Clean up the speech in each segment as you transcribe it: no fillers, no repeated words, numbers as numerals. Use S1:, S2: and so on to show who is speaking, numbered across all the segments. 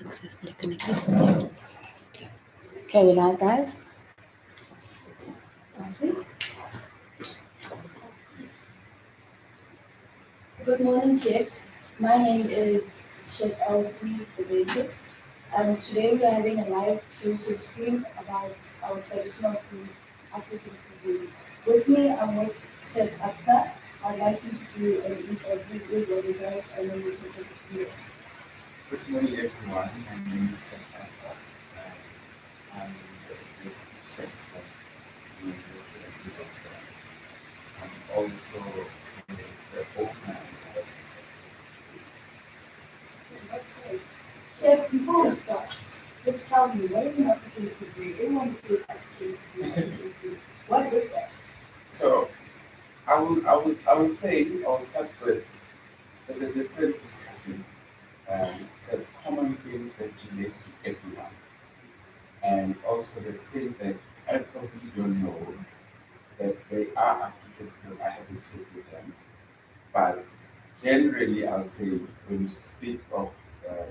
S1: Successfully connected. Okay, we're live, guys.
S2: Good morning, chefs. My name is Chef Elsie, the dentist. Today we are having a live heritage stream about our traditional food, African cuisine. With me, I'm with Chef Absa. I'd like you to do an intro of who is, what he does, and then we can take it from there.
S3: Good morning, everyone. My name is Chef Andile. I'm the executive chef of the University of Liverpool. I'm also the owner of
S2: That's great. Chef, before we start, just tell me, what is an African cuisine? Everyone says African cuisine, African food. What is that?
S3: So I will say I'll start with it's a different discussion. That's common thing that relates to everyone. And also that thing that I probably don't know that they are African because I haven't tasted them. But generally, I'll say when you speak of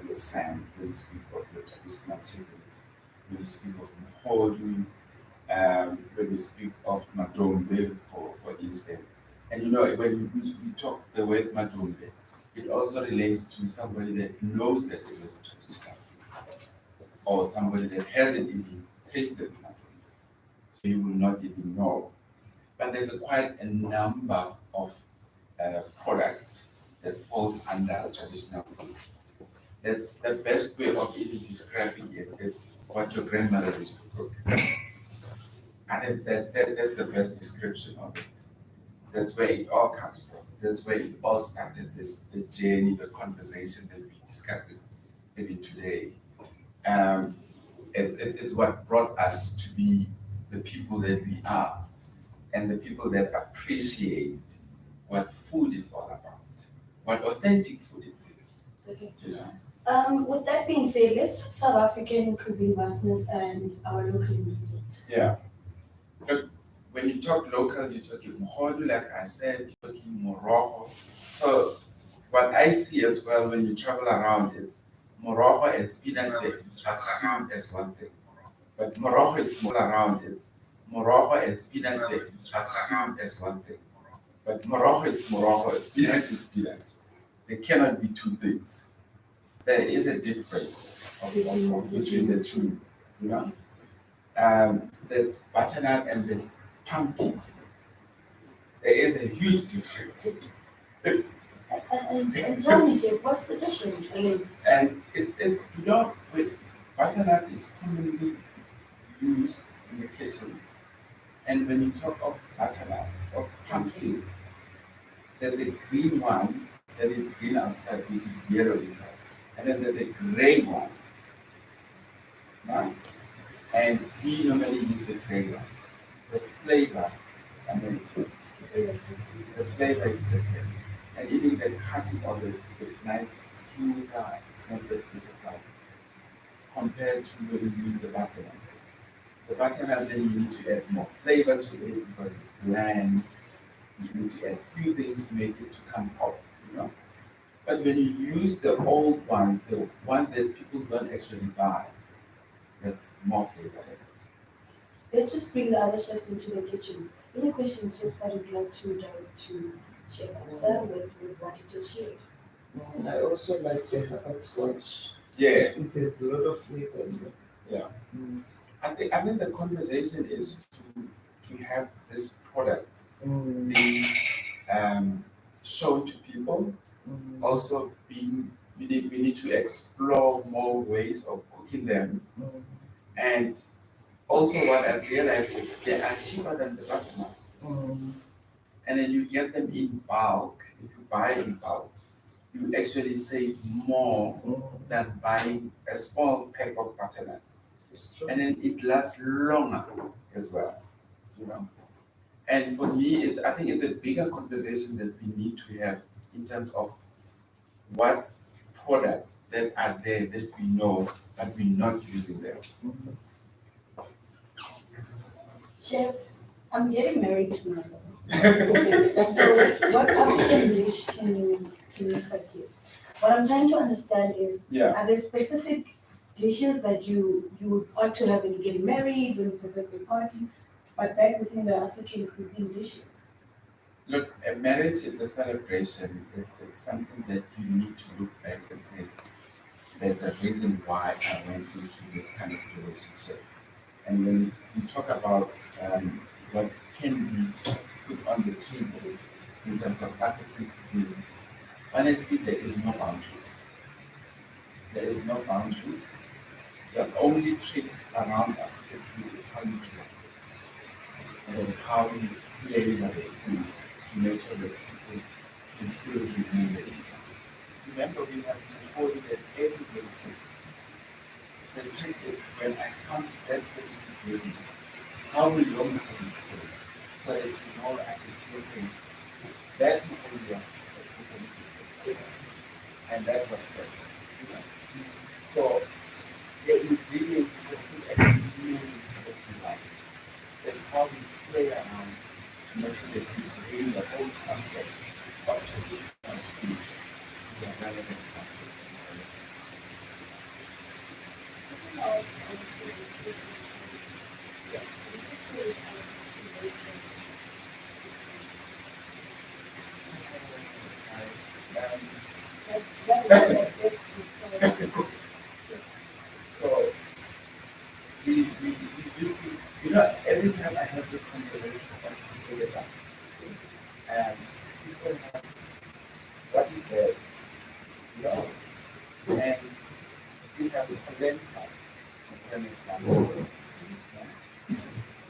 S3: your sam, when you speak of your traditional chickens, when you speak of mhodu, when you speak of madombe, for instance, and when we talk the word madombe, it also relates to somebody that knows that it is traditional food, or somebody that hasn't even tasted madombe, so you will not even know. But there's quite a number of products that falls under traditional food. That's the best way of even describing it. It's what your grandmother used to cook. And that's the best description of it. That's where it all comes from. That's where it all started, the journey, the conversation that we discussed even today. It's what brought us to be the people that we are and the people that appreciate what food is all about, what authentic food is.
S2: Okay.
S3: You know?
S2: With that being said, let's talk South African cuisine vastness and our local ingredient.
S3: Yeah. Look, when you talk local, you're talking mhodu, like I said, you're talking morogo. So what I see as well when you travel around is morogo and spinach, they assumed as one thing. But morogo is more around it. Morogo and spinach, they assumed as one thing. But morogo is morogo, spinach is spinach. There cannot be two things. There is a difference between the two, you know. There's butternut and there's pumpkin. There is a huge difference.
S2: And tell me, Chef, what's the difference?
S3: And it's with butternut, it's commonly used in the kitchens. And when you talk of butternut, of pumpkin, there's a green one that is green outside, which is yellow inside. And then there's a gray one. Right? And we normally use the gray one. The flavor is amazing. The flavor is different. And even the cutting of it, it's nice, smoother, it's not that difficult compared to when you use the butternut. The butternut, then you need to add more flavor to it because it's bland. You need to add few things to make it to come up, you know. But when you use the old ones, the one that people don't actually buy, that's more flavor in it.
S2: Let's just bring the other chefs into the kitchen. Any questions, Chef, that you'd like to direct to Chef Absa with what you just shared?
S4: I also like the herbal squash.
S3: Yeah,
S4: It has a lot of flavor in it.
S3: yeah. I think the conversation is to have this product being shown to people. Also, we need to explore more ways of cooking them. And also, what I've realized is they are cheaper than the butternut. And then you get them in bulk. If you buy in bulk, you actually save more than buying a small pack of butternut.
S4: It's true.
S3: And then it lasts longer as well, you know. And for me, I think it's a bigger conversation that we need to have in terms of what products that are there that we know but we're not using them.
S2: Chef, I'm getting married tomorrow. So, what African dish can you suggest? What I'm trying to understand is,
S3: Yeah.
S2: are there specific dishes that you would ought to have when you're getting married, when it's a birthday party, but back within the African cuisine dishes.
S3: Look, a marriage is a celebration. It's something that you need to look back and say, there's a reason why I went into this kind of relationship. And when you talk about what can be put on the table in terms of African cuisine, honestly, there is no boundaries. There is no boundaries. The only trick around African food is how you present it and how you flavor the food to make sure that people can still review the income. Remember, we have been holding that everyday cooks. The trick is when I come to that specific building, how long will it take? So that you know I can still say that people was the people and that was special. You know? So the ingredients we just put extremely what we like. That's how we play around to make sure that we bring the whole concept of traditional food to the relevant country. Yeah. So we used to, every time I have the conversation about together, and people have what is there, you know, and we have a polenta, for an example,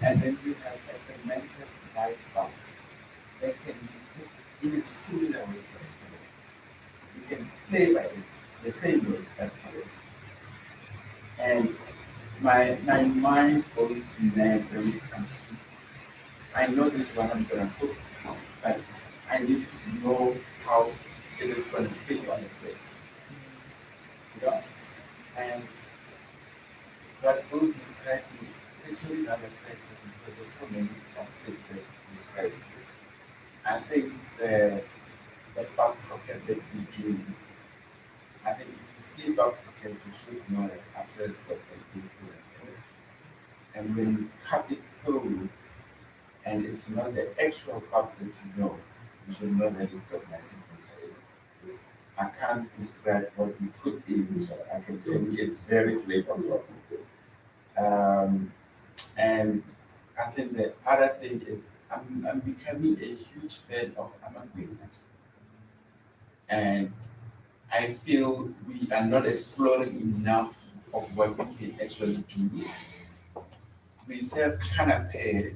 S3: and then we have a fermented white bun that can be cooked in a similar way as polenta. You can flavor it the same way as polenta. And my mind goes mad when it comes to I know this is what I'm gonna cook, but I need to know how is it gonna fit on the plate. You know? And what will describe me, it's actually not a fair question because there's so many of things that describe me. I think the buck croquette that we do, I think if you see buck croquette, you should know that abscess got an influence in it. And when you cut it through, and it's not the actual cup that you should know that it's got my signature in it. I can't describe what we put in it. I can tell you it's very flavorful. Um, and I think the other thing is I'm becoming a huge fan of Amagwina. And I feel we are not exploring enough of what we can actually do. We serve canapé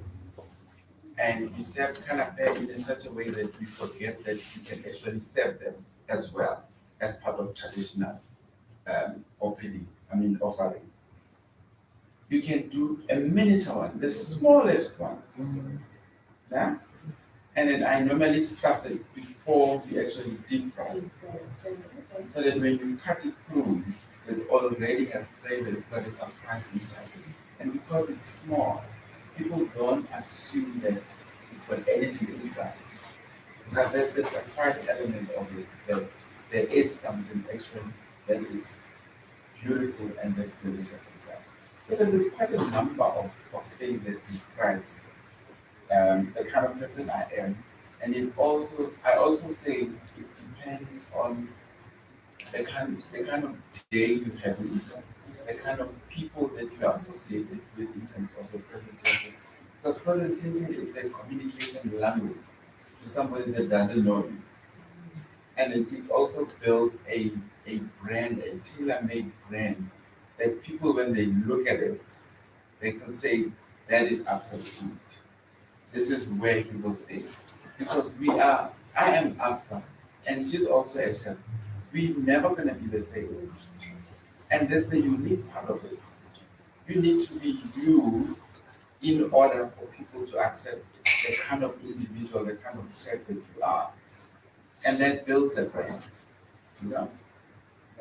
S3: and we serve canapé in such a way that we forget that we can actually serve them as well as part of traditional offering. You can do a miniature one, the smallest ones. Yeah? And then I normally stuff it before we actually deep fry it. So that when you cut it through, it already has flavor, it's got a surprise inside it. And because it's small, people don't assume that it's got anything inside. Now that the surprise element of it, that there is something actually that is beautiful and that's delicious inside. So there's quite a number of things that describes the kind of person I am. And I also say it depends on the kind of day you have in them, the kind of people that you are associated with in terms of the presentation. Because presentation is a communication language to somebody that doesn't know you. And it also builds a brand, a tailor-made brand that people, when they look at it, they can say, that is Absa's food. This is where you will think. Because I am Absa, and she's also a chef. We're never going to be the same. And that's the unique part of it. You need to be you in order for people to accept the kind of individual, the kind of chef that you are. And that builds the brand. You know?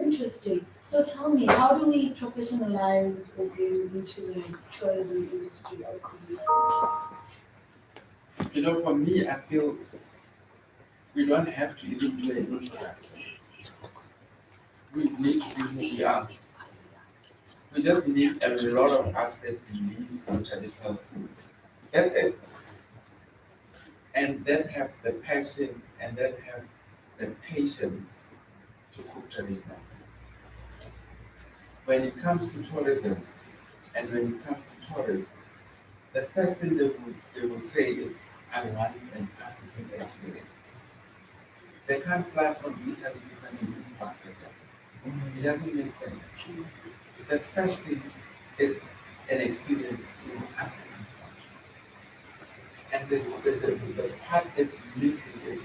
S2: Interesting. So tell me, how do we professionalize or bring into the tourism industry or cuisine?
S3: For me, I feel we don't have to even do an introduction. We need to be who we are. We just need a lot of us that believes in traditional food. That's it. And then have the passion and then have the patience to cook traditional food. When it comes to tourism and when it comes to tourists, the first thing they will say is, I want an African experience. They can't fly from Italy to come and eat pasta there. It doesn't make sense. The first thing is an experience in African culture. And the part that's missing is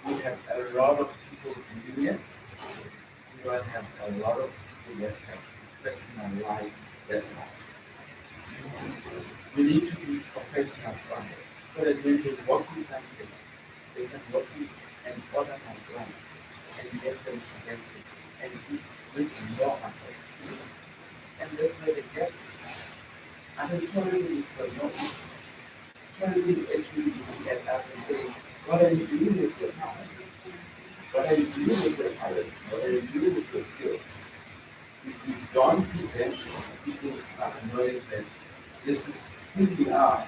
S3: we have a lot of people doing it. We don't have a lot of people that have professionalized that part. We need to be professional from it so that when they walk in something, they can walk in and order my brand and get them presented and eat with more muscles. And that's where they get this. And then tourism is for no reason. Tourism is actually looking at us and saying, what are you doing with your time? What are you doing with your talent? What are you doing with your skills? If you don't present people to acknowledge that this is who we are,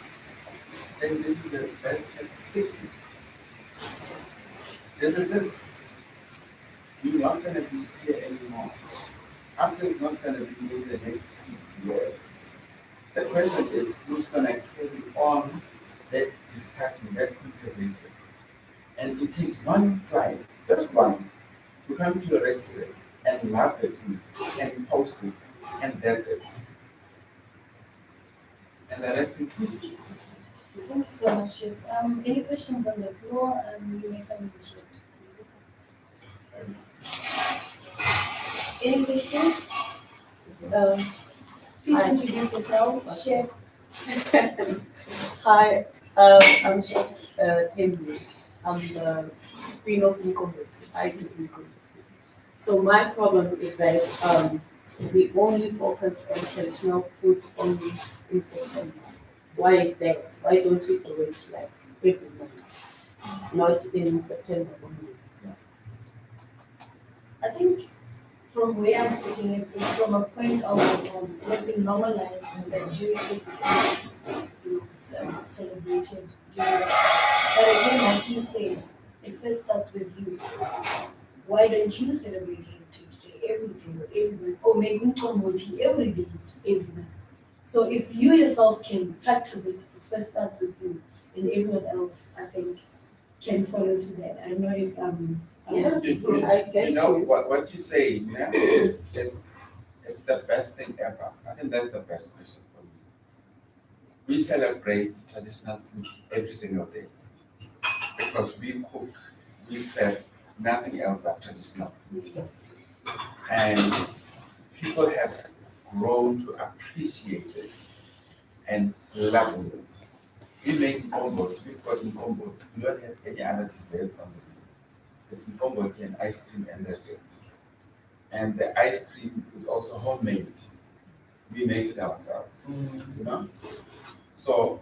S3: then this is the best kept secret. This is it. You're not going to be here anymore. Access is not going to be in the next 50 years. The question is, who's going to carry on that discussion, that conversation? And it takes one client, just one, to come to a restaurant and love the food and post it, and that's it. And the rest is history.
S2: Thank you so much, Chef. Any questions on the floor? You may come in, Chef. Any questions? Please introduce yourself, Chef.
S1: Hi, I'm Chef Tembi. I'm the Queen of Nkomboti. I do Nkomboti. So my problem is that we only focus on traditional food only in September. Why is that? Why don't we do it like every month, not in September only?
S2: I think from where I'm sitting, it's from a point of what we normalized and then heritage is celebrated during that. But again, like you said, it first starts with you. Why don't you celebrate Heritage Day every day or every month? Or make Mtomoti every day, every month. So if you yourself can practice it, it first starts with you, and everyone else, I think, can follow to that. I don't know if
S1: Yeah,
S3: You,
S1: I get
S3: you know
S1: you.
S3: what you say, yeah? It's the best thing ever. I think that's the best question for me. We celebrate traditional food every single day because we cook, we serve nothing else but traditional food. And people have grown to appreciate it and love it. We make combos, we call it combos. We don't have any other desserts on the menu. It's combos and ice cream and that's it. And the ice cream is also homemade. We make it ourselves, you know? So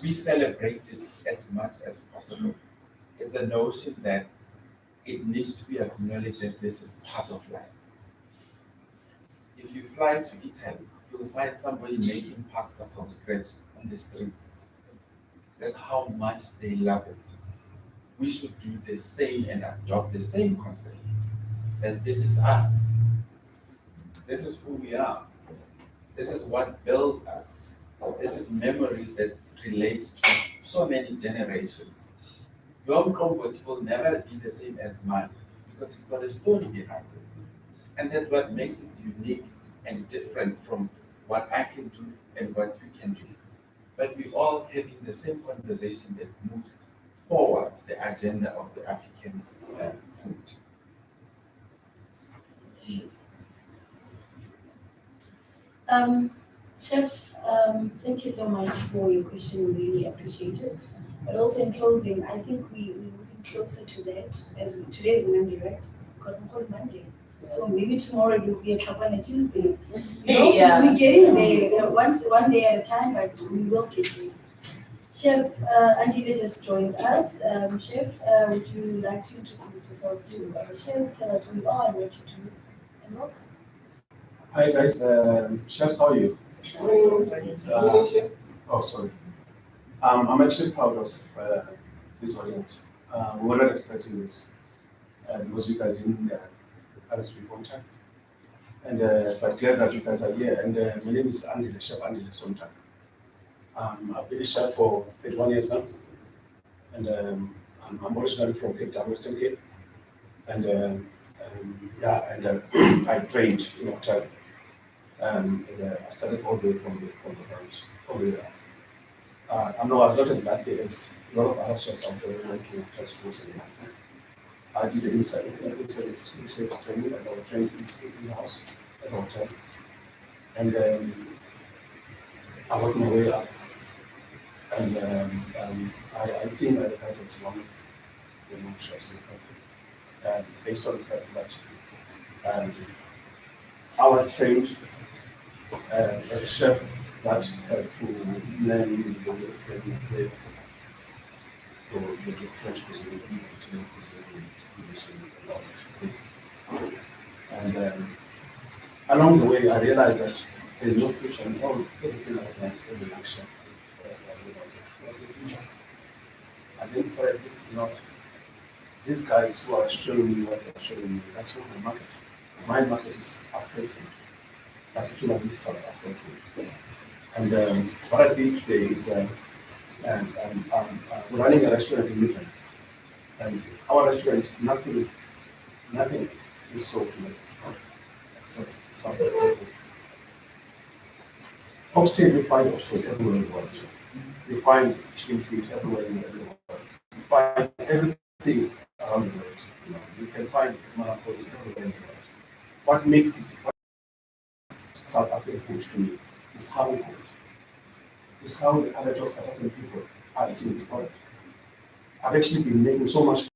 S3: we celebrate it as much as possible. It's a notion that it needs to be acknowledged that this is part of life. If you fly to Italy, you'll find somebody making pasta from scratch on the street. That's how much they love it. We should do the same and adopt the same concept that this is us. This is who we are. This is what built us. This is memories that relates to so many generations. Your comfort will never be the same as mine because it's got a story behind it. And that's what makes it unique and different from what I can do and what you can do. But we all having the same conversation that moves forward the agenda of the African food.
S2: Chef, thank you so much for your question. We really appreciate it. But also in closing, I think we're moving closer to that as today is Monday, right? Called Monday. So maybe tomorrow it will be a Chopin Tuesday. You know,
S1: Yeah.
S2: we're getting there one day at a time, but we will get there. Chef Andile just joined us. Chef, would you like to introduce yourself to our chefs? Tell us who you are and what you do, and welcome.
S5: Hi guys, chefs, how are you? Uh, oh, sorry. I'm actually proud of this audience. We were not expecting this because you guys didn't RSP on time. And but glad that you guys are here. And my name is Chef Andile Somdaka. I've been a chef for 31 years now, and I'm originally from Cape Town, Western Cape. And yeah, and I trained in hotel. I started all the way from the branch over there. I'm not as not as bad as a lot of other chefs out there who went to hotel schools and I did the inside training, and I was trained in the house at the hotel. And I worked my way up. And I think I regard as one of the known chefs in the country, based on the fact that I was trained as a chef that has to learn the French cuisine, Italian cuisine, English, and along the way, I realized that there is no future in all everything I was like as a young chef. What's the future? I then decided, not these guys who are showing me what they're showing me, that's not my market. My market is African food, particularly South African food. And what I did today is we're running a restaurant in Midland. And our restaurant, nothing is sold here except South African food. Oxtail, you find oxtail everywhere in the world. You find chicken feet everywhere in the world. You find everything around the world. You can find Malakoli everywhere in the world. What makes South African food to me is how we cook it. It's how the average of South African people are eating this product. I've actually been making so much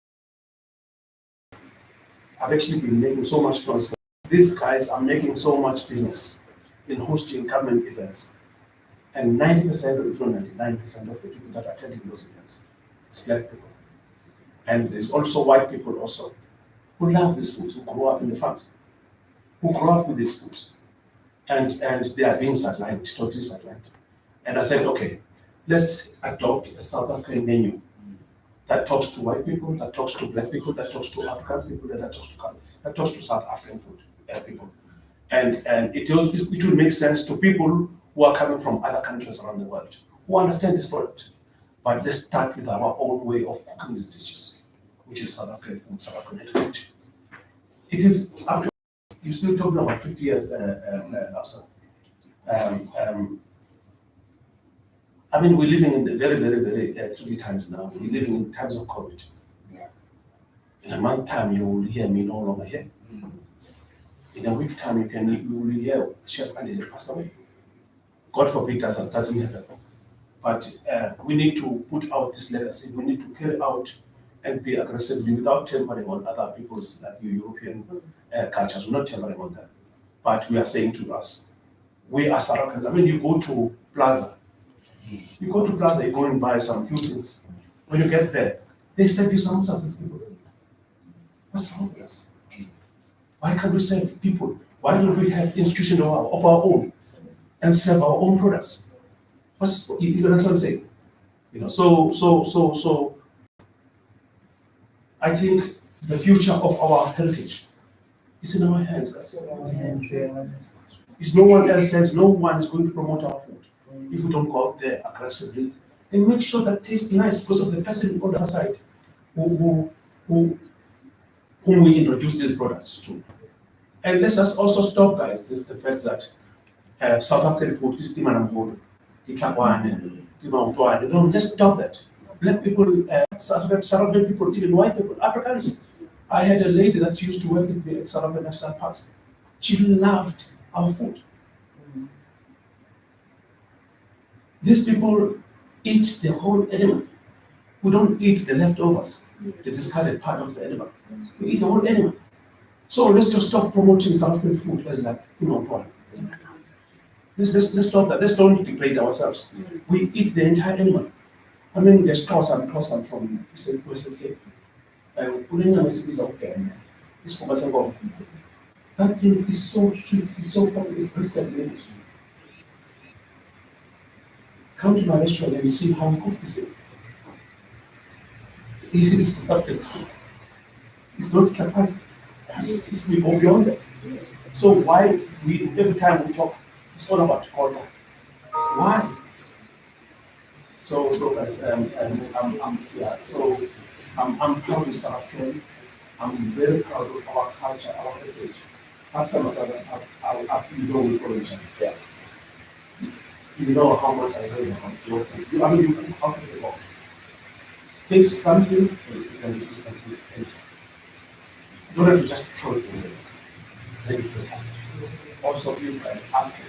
S5: noise. These guys are making so much business in hosting government events. And 90%, or if not 99% of the people that are attending those events is black people. And there's also white people also who love these foods, who grow up in the farms, who grow up with these foods. And they are being sidelined, totally sidelined. And I said, okay, let's adopt a South African menu that talks to white people, that talks to black people, that talks to African people, that talks to South African food people. And it will make sense to people who are coming from other countries around the world, who understand this product. But let's start with our own way of cooking these dishes, which is South African food, South African heritage. It is, you're still talking about 50 years, Absa. I mean, we're living in the very, very, very tricky times now. We're living in times of COVID.
S3: Yeah.
S5: In a month time, you will hear me no longer here. In a week time, you will hear Chef Andile passed away. God forbid doesn't happen. But we need to put out this legacy. We need to carry out and be aggressively without tampering on other people's European cultures. We're not tampering on them. But we are saying to us, we are South Africans. I mean, you go to Plaza, you go and buy some few things. When you get there, they serve you some these people. What's wrong with us? Why can't we serve people? Why don't we have institutions of our own and serve our own products? You understand what I'm saying? So I think the future of our heritage is in our hands. It's no one else says no one is going to promote our food if we don't go out there aggressively and make sure that it tastes nice because of the person on the other side whom we introduce these products to. And let's just also stop, guys, the fact that South African food is Imanambodo, no, let's stop that. Black people, South African people, even white people, Africans. I had a lady that used to work with me at South African National Parks. She loved our food. These people eat the whole animal. We don't eat the leftovers, the discarded part of the animal. We eat the whole animal. So let's just stop promoting South African food as like, let's stop that. Let's don't degrade ourselves. We eat the entire animal. I mean, there's Xhosa from Western Cape. It's from myself. That thing is so sweet, it's so fun, it's brisket English. Come to my restaurant and see how we cook this thing. It is not a food. It's not chapati. We go beyond that. So why we every time we talk, it's all about order. Why? So that's yeah. So I'm proud of South African. I'm very proud of our culture, our heritage. Have some of that you know with origin. Yeah. You know how much I know about your food. I mean, you cook out of the box. Take something and present it differently. And you don't have to just throw it away. Then you can have it. Also, please guys, ask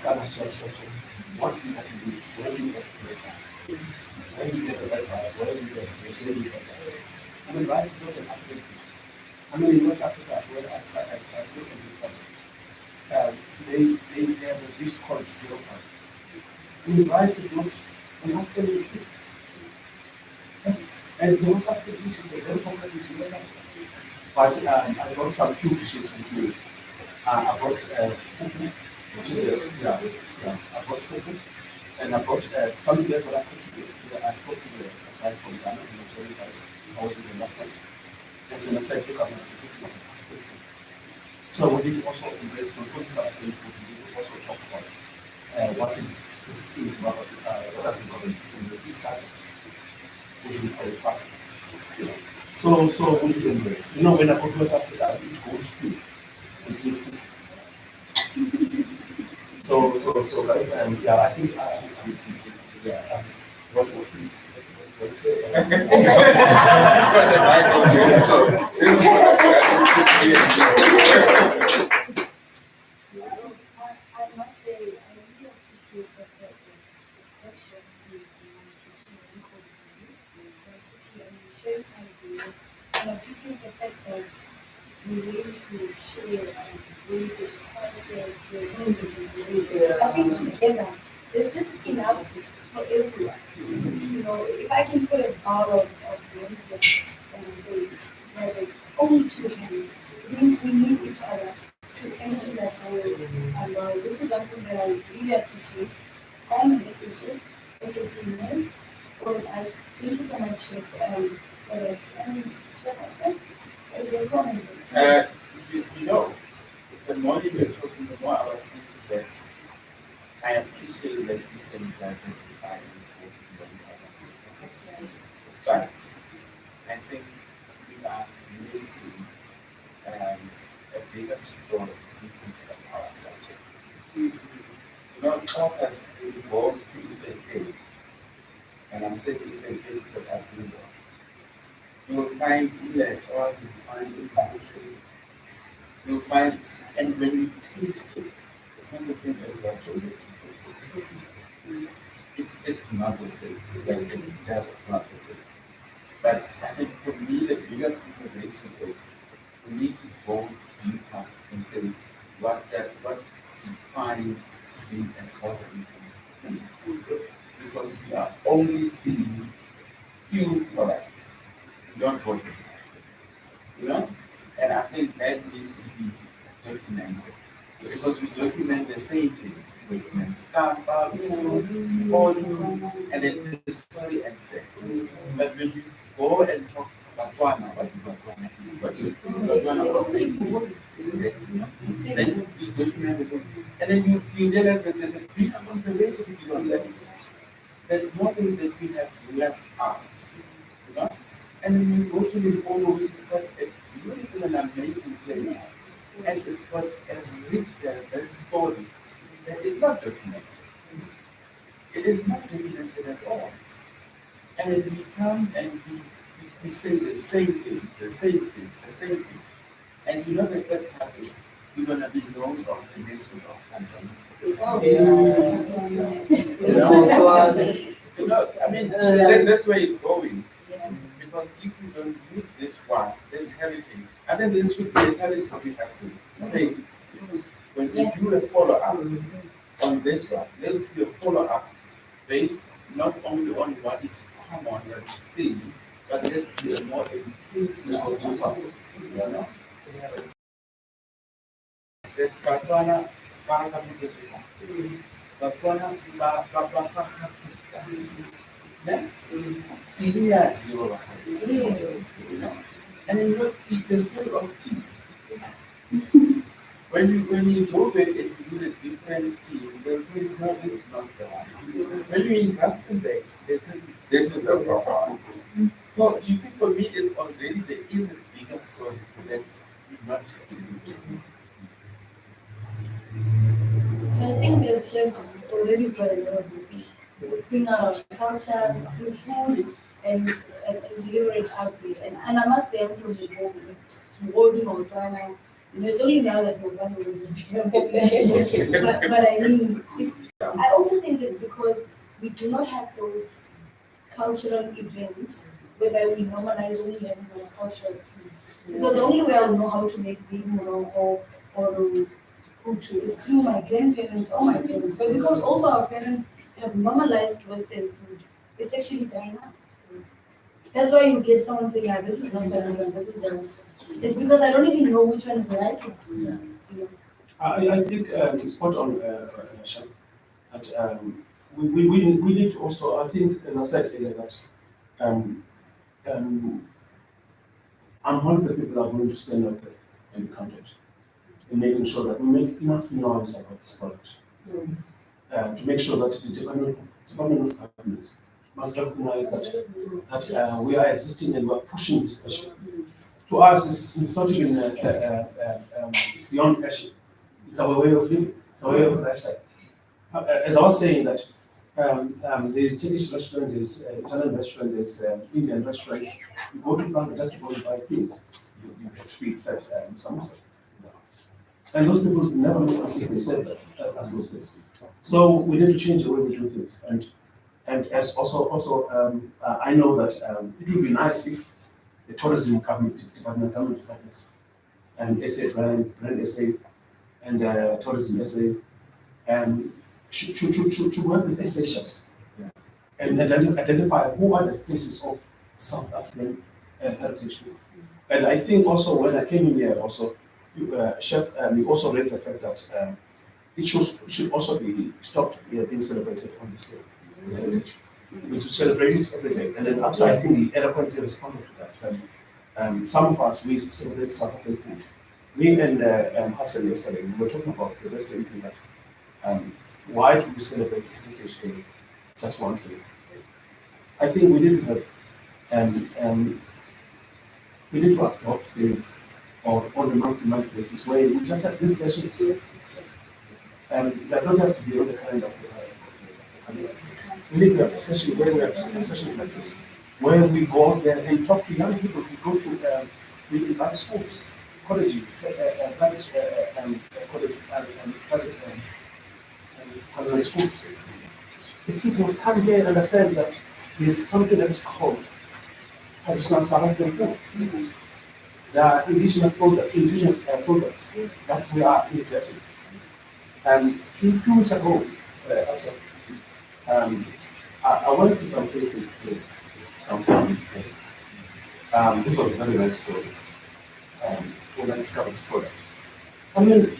S5: other chefs also, what is it that you use? Where do you get the red rice? Where do you get the red rice? Where do you get this? Where do you get that? I mean, rice is not an African dish. I mean, in West Africa, where I grew up they have a dish called jollof rice. I mean, rice is not an African dish. And it's a West African dish, it's a very popular dish in West Africa. But I brought some few dishes with me. I brought fufu, which is I brought fufu, and I brought something else that I put together. I spoke to the suppliers from Ghana, and I told you guys I was in the last night. And so I said, look, I'm going to cook food. So we did also embrace when putting some food, we did also talk about what is about, what is the difference between the three sides, which we call it part. You know. So we did embrace. You know, when I go to West Africa, I eat goat food. We eat food. So guys, yeah, I think what you say?
S2: I must say, I really appreciate the fact that it's just chefs in my kitchen and my kitchen and we share ideas. And I appreciate the fact that we're willing to share and willing to spices, I think together there's just enough for everyone. So, you know, if I can put a bar of one plate and say, like, only two hands, it means we need each other to empty that bowl, and which is one thing that I really appreciate. I'm an associate, SAP all of us. Thank you so much, Chef, for that. And Chef, also, is your comment?
S3: You know, the more you were talking, the more I was thinking that I appreciate that we can diversify and talk in the South Africa. But I think we are missing a bigger story in terms of our cultures. You know, us as we go to Eastern Cape, and I'm saying Eastern Cape because I've been there, you will find millet or you will find information. You'll find, and when you taste it, it's not the same as what you're looking for. It's not the same. Like, it's just not the same. But I think for me, the bigger conversation is we need to go deeper and say what defines being a closet in terms of food. Because we are only seeing few products. We don't go deeper. You know? And I think that needs to be documented. Because we document the same things. We document stamp, we document volume, and then the story ends there. But when you go and talk Botswana, then you document the same. And then you realize that there's a bigger conversation you don't let. There's more things that we have left out. You know? And then you go to Limpopo, which is such a beautiful and amazing place. And it's got a rich, diverse story that is not documented. It is not documented at all. And then we come and we say the same thing, the same thing, the same thing. And you know the sad part is we're gonna be known of the nation of Sandra. I mean that's where it's going. Because if you don't use this one, this heritage, I think this should be a challenge to be to say, when we do a follow-up on this one, let's do a follow-up based not only on what is common that we see, but let's do a more educational. that Batswana ba ka motsepetlana. Batswana ba kgapetsa. Ne? Tea ya jewa ba kgapetsa. And then the story of tea. When you go there and you use a different tea, they'll tell you no, this is not the one. When you invest in that, they tell you this is the proper one. So you see, for me, it's already there is a bigger story that you're not taking into.
S2: So I think as chefs already got a lot of bring our cultures through food and deliver it out there. And I must say I'm from the holding on Ghana. And it's only now that Ghana was a bigger but I mean, I also think it's because we do not have those cultural events whereby we normalize only having our cultural food. Because the only way I'll know how to make bimuro or Hutu is through my grandparents or my parents. But because also our parents have normalized Western food, it's actually dying out. That's why you get someone saying, yeah, this is not banana, this is the. It's because I don't even know which one is the right one. You know?
S5: I think it's spot on, Chef. That we need to also, I think, as I said earlier, that um, I'm one of the people that are going to stand out there and be counted in making sure that we make enough noise about this product. To make sure that the Department of Government must recognize that we are existing and we are pushing this issue. To us, it's not even, it's beyond fashion. It's our way of living, it's our way of lifestyle. As I was saying that there's Turkish restaurant, there's Italian restaurant, there's Indian restaurants. You go to Bangladesh just to go and buy things, you get free fed samosas. And those people never look as if they said that as those things. So we need to change the way we do things. And as also I know that it would be nice if the tourism government departments and SA brand SA and tourism SA should work with SA chefs and identify who are the faces of South African heritage food. And I think also when I came in here also, Chef, you also raised the fact that it should also be stopped being celebrated on this day. We should celebrate it every day. And then also I think the eloquently responded to that. Some of us, we celebrate South African food. Me and Hassan yesterday, we were talking about the very same thing that why do we celebrate Heritage Day just once a year? I think we need to have, we need to adopt this or on a month-to-month basis where we just have these sessions. It does not have to be on the calendar of the calendar. We need to have a session where we have sessions like this, where we go out there and talk to young people. We go to we invite schools, colleges, private college and schools. The kids must come here and understand that there's something that's called traditional South African food. There are indigenous products that we are integrating. And a few weeks ago, I went to some places today. This was a very nice story when I discovered this product. I mean,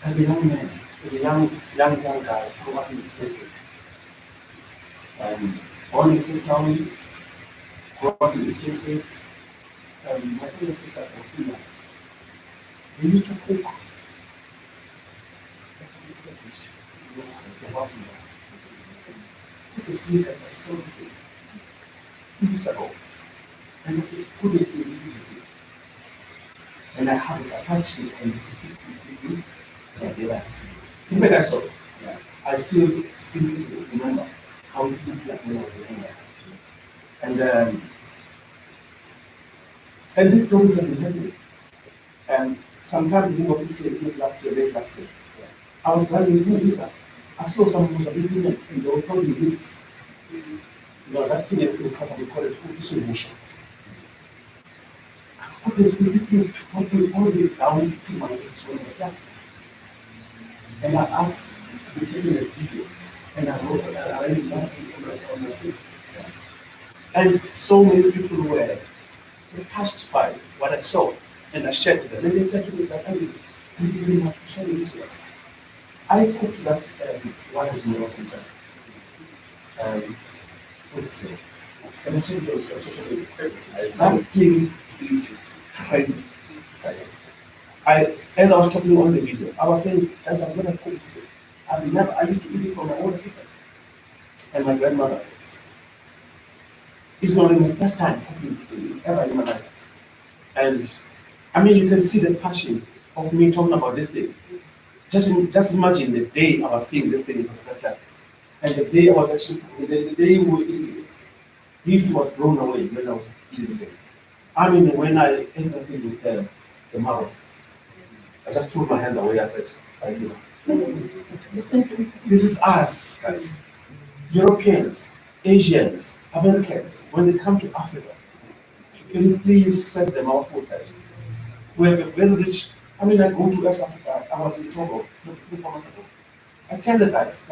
S5: as a young man, as a young guy grew up in the state, born in Cape Town, grew up in the state, my older sisters and female, they used to cook. Put a sleep as I saw it 2 weeks ago. And I said, goodness me, this is it. And I have attached it and I realized this is it. In fact, I saw it. Yeah. I still remember how it looked like when I was younger. And these stories have been happening. And sometime beginning of this year, late last year, I was driving with Lisa. I saw some Mozambique women and they were probably this. You know, that thing in Casa we call it emotion. Obviously, this thing took me all the way down to my legs when I was young. And I asked to be taken a video. And I wrote it, I really loved it on my feed. And so many people were touched by what I saw. And I shared with them. And they said to me that, Thank you very much for sharing this with us. I cooked that white with Moroccan what's the and I shared it on social media. That thing is crazy. Crazy. As I was talking on the video, I was saying, as I'm gonna cook this, I used to eat it from my older sisters and my grandmother. It's gonna be my first time cooking this thing ever in my life. And I mean, you can see the passion of me talking about this thing. Just imagine the day I was seeing this thing for the first time. And the day I was actually, the day we were eating it, if it was blown away when I was eating this thing. I mean, when I ate that thing with the marrow, I just threw my hands away. I said, I give up. This is us, guys. Europeans, Asians, Americans, when they come to Africa, can you please send them our food, guys? We have a very rich, I mean, I go to West Africa, I was in Togo 3-4 months ago. I tell the guys,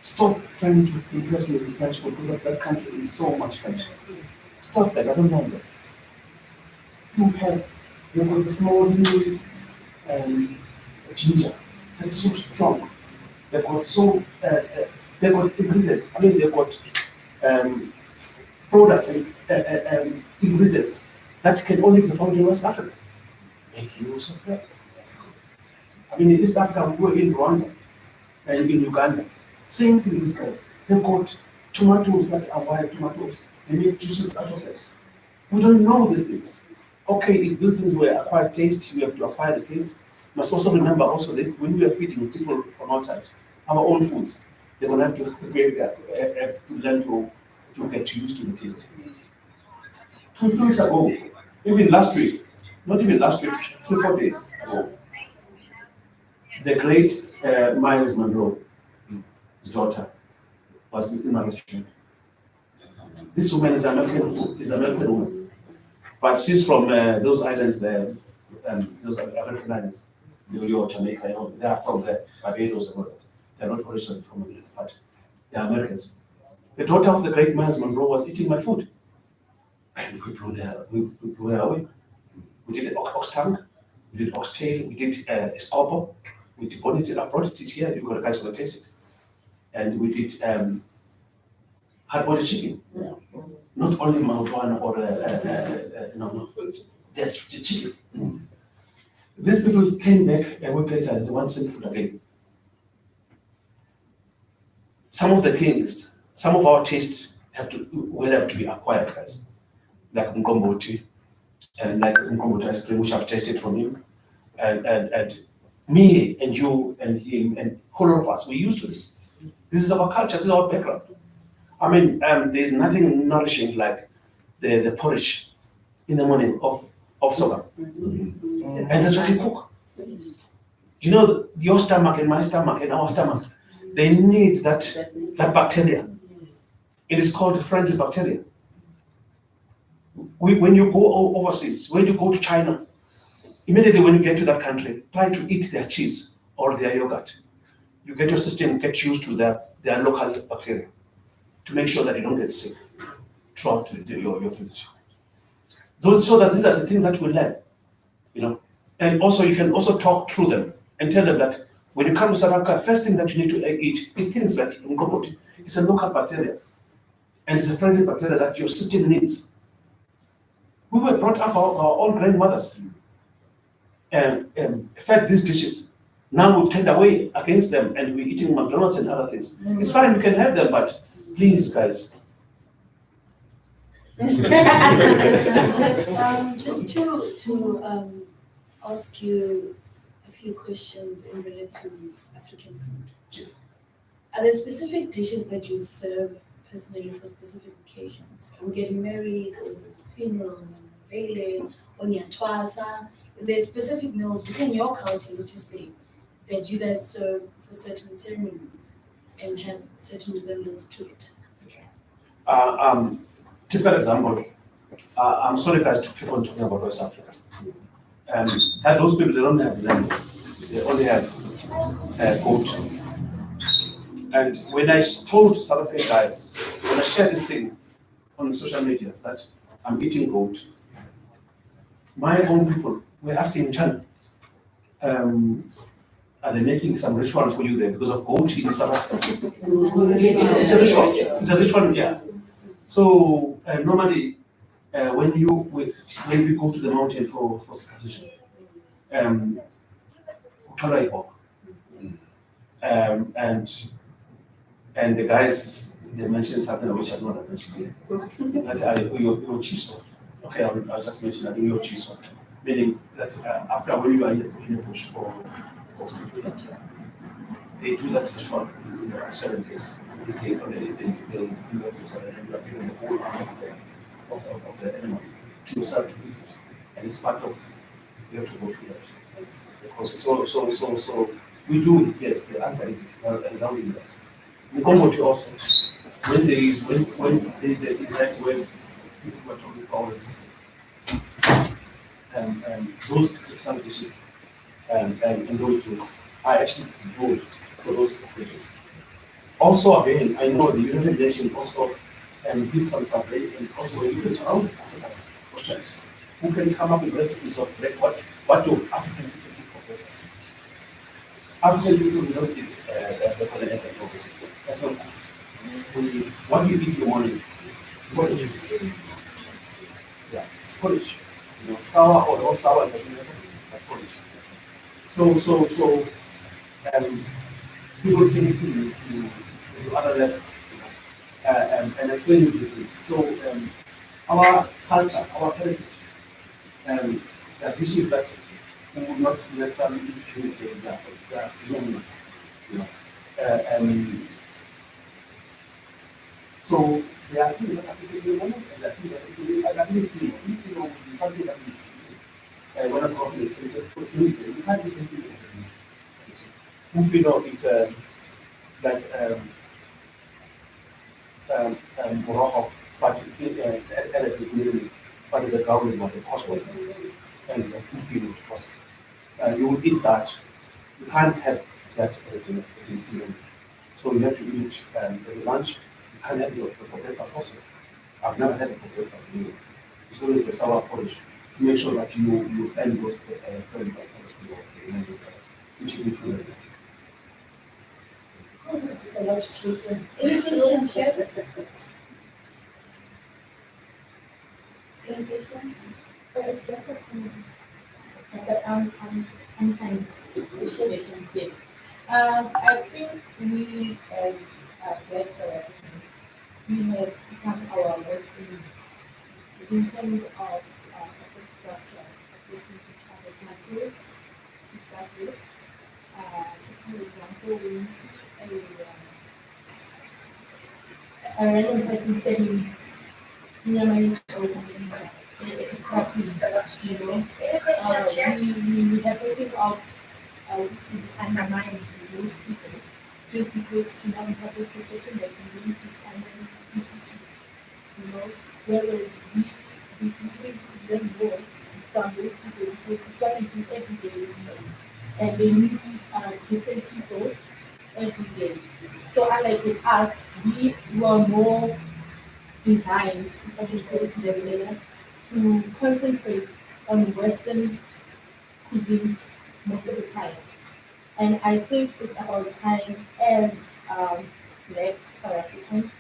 S5: stop trying to impress me with French food because that country is so much French. Stop that, I don't want that. They've got the small little ginger that is so strong. They've got they've got ingredients. I mean, they've got products and ingredients that can only be found in West Africa. Make use of that. I mean, in East Africa, we were in Rwanda and in Uganda. Same thing, these guys. They've got tomatoes that are wild tomatoes. They make juices out of it. We don't know these things. Okay, if those things were acquired taste, we have to acquire the taste. Must also remember also that when we are feeding people from outside, our own foods, they're going to have to learn to get used to the taste. 2 weeks ago, even last week, not even last week, 3-4 days ago, the great Miles Monroe, his daughter, was in my restaurant. This woman is American woman, but she's from those islands there, those American islands, New York, Jamaica. They are from there, Barbados and all that. They're not originally from America, but they're Americans. The daughter of the great Miles Monroe was eating my food, and we blew her away. We did ox tongue, we did oxtail, we did escopo, we deboned it, I brought it here, you guys gonna taste it. And we did hard-boiled chicken. Yeah. Not only Mautuana or the chicken. Mm. These people came back a week later and they want same food again. Some of the things, some of our tastes will have to be acquired, guys. Like Mkomboti and like Mkomboti ice cream, which I've tasted from him. And me and you and him and all of us, we're used to this. This is our culture, this is our background. I mean, there's nothing nourishing like the porridge in the morning of sorghum. Mm-hmm. And that's what you cook. You know, your stomach and my stomach and our stomach, they need that bacteria. It is called the friendly bacteria. When you go overseas, when you go to China, immediately when you get to that country, try to eat their cheese or their yogurt. You get your system get used to their local bacteria to make sure that you don't get sick throughout your visit. So that these are the things that we learn, you know. And also you can also talk through them and tell them that when you come to South Africa, first thing that you need to eat is things like ngomoti. It's a local bacteria, and it's a friendly bacteria that your system needs. We were brought up our own grandmothers and fed these dishes. Now we've turned away against them and we're eating McDonald's and other things. Mm-hmm. It's fine, we can have them, but please, guys.
S2: Just to ask you a few questions in relation to African food.
S5: Yes.
S2: Are there specific dishes that you serve personally for specific occasions? Are we getting married, or there's a funeral, vele, or nyatwasa? Is there specific meals within your culture, let's just say, that you guys serve for certain ceremonies and have certain resemblance to it?
S5: Typical example, I'm sorry guys to keep on talking about West Africa. That those people, they don't have land, they only have goat. And when I told South African guys, when I shared this thing on social media that I'm eating goat, my own people were asking in China, Are they making some ritual for you there because of goat in South Africa? It's a ritual. It's a ritual, yeah. So normally, when we go to the mountain for circumcision, uthwala ibhokhwe. And the guys they mentioned something which I'm not mentioned here. That your chiso. Okay, I'll just mention that your chiso, meaning that after when you are in the bush for they do that ritual in 7 days. They take on anything, they do that ritual, and you are given the whole arm of the animal to yourself to eat it. And it's part of, you have to go through that process. So we do it, yes, the answer is resounding yes. We come with you also. When there is an event where people are talking to our ancestors, those critical dishes and those drinks are actually good for those occasions. Also, again, I know the United Nations also did some survey and also even around Africa for chefs who can come up with recipes of what do African people do for breakfast. African people we don't eat bacon and egg and all those things. That's not us. What do you eat in the morning? Porridge. Yeah, it's porridge. You know, sour or not sour, it doesn't matter, but porridge. So people take it to other levels, you know, and explain it with this. So our culture, our heritage, the dishes that we would not necessarily eat during the moments, you know. So there are things that happen in the moment, and there are things that actually feel. If you know, will be something that we when I'm talking, it's you can't even feel it. Mufino is like moroho, but at the beginning, but in the ground one, the cosway, and mufino because you will eat that. You can't have that as a dinner. So you have to eat it as a lunch. You can't have it for breakfast also. I've never had it for breakfast anyway. It's always a sour porridge to make sure that you end those friendly vitamins to eat it through.
S2: It's a lot to take in. Any questions, chefs? Any questions?
S6: It's just a comment.
S2: I said, I'm time.
S6: Yes. I think we as Black South Africans, we have become our worst enemies in terms of support structure, supporting each other's muscles to start with. For example, when you see a random person saying, it's happy, you know. We have this thing of to undermine those people just because to have this perception that we need to undermine institutes, you know. Whereas we learn more from those people because it's what they do every day, and they meet different people every day. So unlike with us, we were more designed, if I can put it that way, to concentrate on Western cuisine most of the time. And I think it's about time as Black South Africans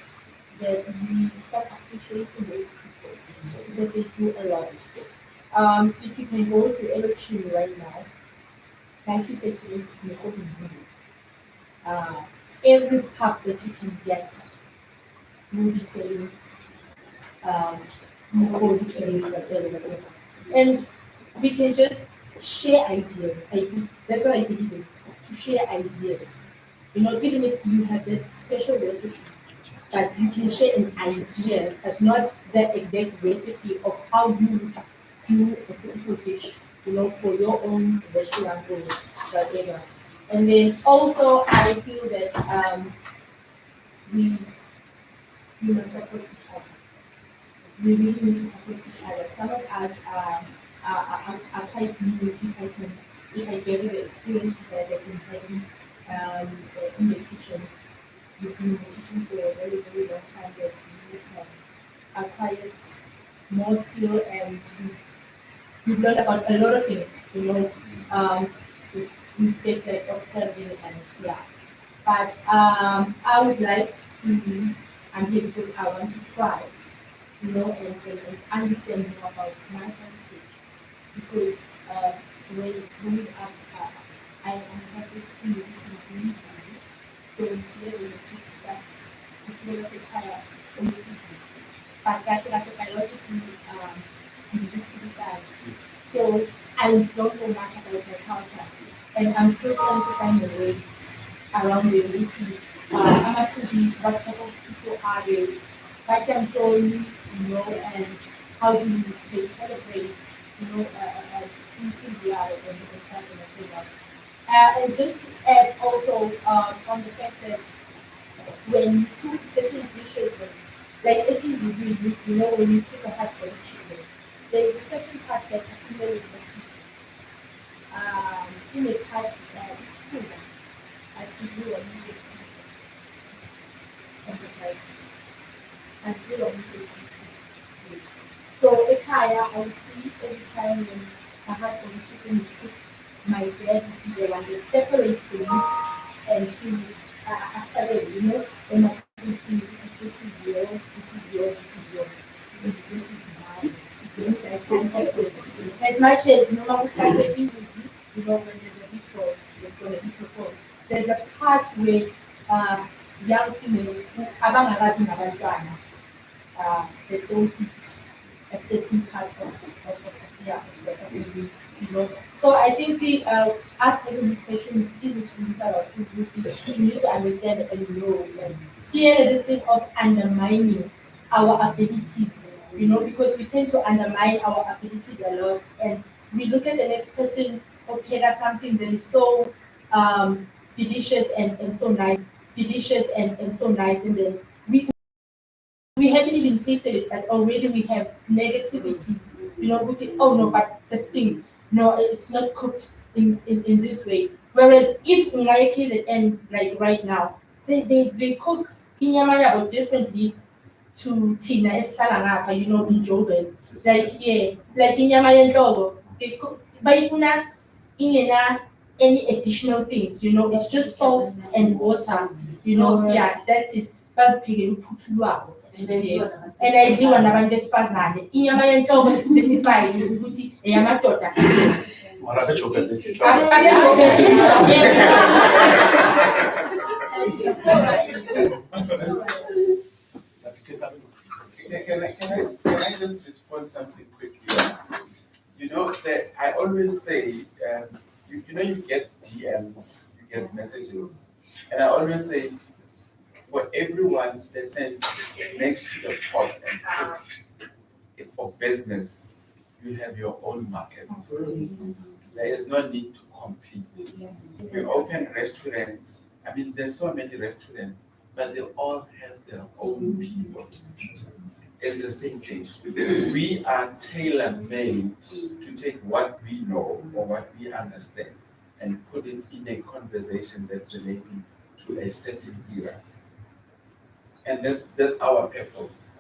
S6: that we start appreciating those people because they do a lot. If you can go to Electrum right now, like you said, it's Mekobi. Every pub that you can get will be selling and we can just share ideas. That's what I believe in, to share ideas. You know, even if you have that special recipe, but you can share an idea that's not the exact recipe of how you would do a typical dish, you know, for your own restaurant or whatever. And then also I feel that we must support each other. We really need to support each other. Some of us are quite new. If I give you the experience you guys have been having in the kitchen, you've been in the kitchen for a very, very long time, that you have acquired more skill and you've learned about a lot of things, you know, mistakes like of traveling and yeah. But I would like to, I'm here because I want to try, and understand more about my heritage. Because when growing up, I have this thing with this in so here when the kids that is going to say kaya but that's biologically individually guys. So I don't know much about their culture, and I'm still trying to find a way around the reality. I'm actually what type of people are they? Like I'm told, and how do they celebrate, who they are and stuff and so on. And just to add also on the fact that when you cook certain dishes, like as when you cook a hot boiled chicken, there is a certain part that accumulates the heat. In a part is cool, as you do on this piece, and like and you on this piece. So a kaya, I would see every time when a hot boiled chicken is cooked, my dad would be the one that separates the meat and he would asphalt, and I think this is yours, this is yours, this is yours, and this is mine. You guys can have this. As much as no matter how easy, when there's a ritual that's going to be performed, there's a part where young females who abangakabi nabantwana, they don't eat a certain part of the meat, So I think the us having these sessions is just really sort of beauty. We need to understand and know and see this thing of undermining our abilities, because we tend to undermine our abilities a lot, and we look at the next person or prepare something that is so delicious and so nice, and so nice, and then we haven't even tasted it, but already we have negativities. We say, oh no, but this thing, no, it's not cooked in this way. Whereas if in my case and like right now, they cook inyama yabo differently to Tina Eskalangapa, in Jordan. Like yeah, like inyama yenhloko, they cook bayifuna ingena any additional things, it's just salt and water, yeah, that's it. Baziphekela uphuthu lwabo. Yes. And ayidliwa nabantu besifazane. Inyama yenhloko specified ukuthi eyamadoda.
S3: Can I just respond something quickly? That I always say, you get DMs, you get messages, and I always say, for everyone that sends next to the pot and puts it for business, you have your own market. There is no need to compete. We open restaurants. I mean, there's so many restaurants, but they all have their own people. It's the same thing. We are tailor-made to take what we know or what we understand and put it in a conversation that's relating to a certain era. And that's our purpose.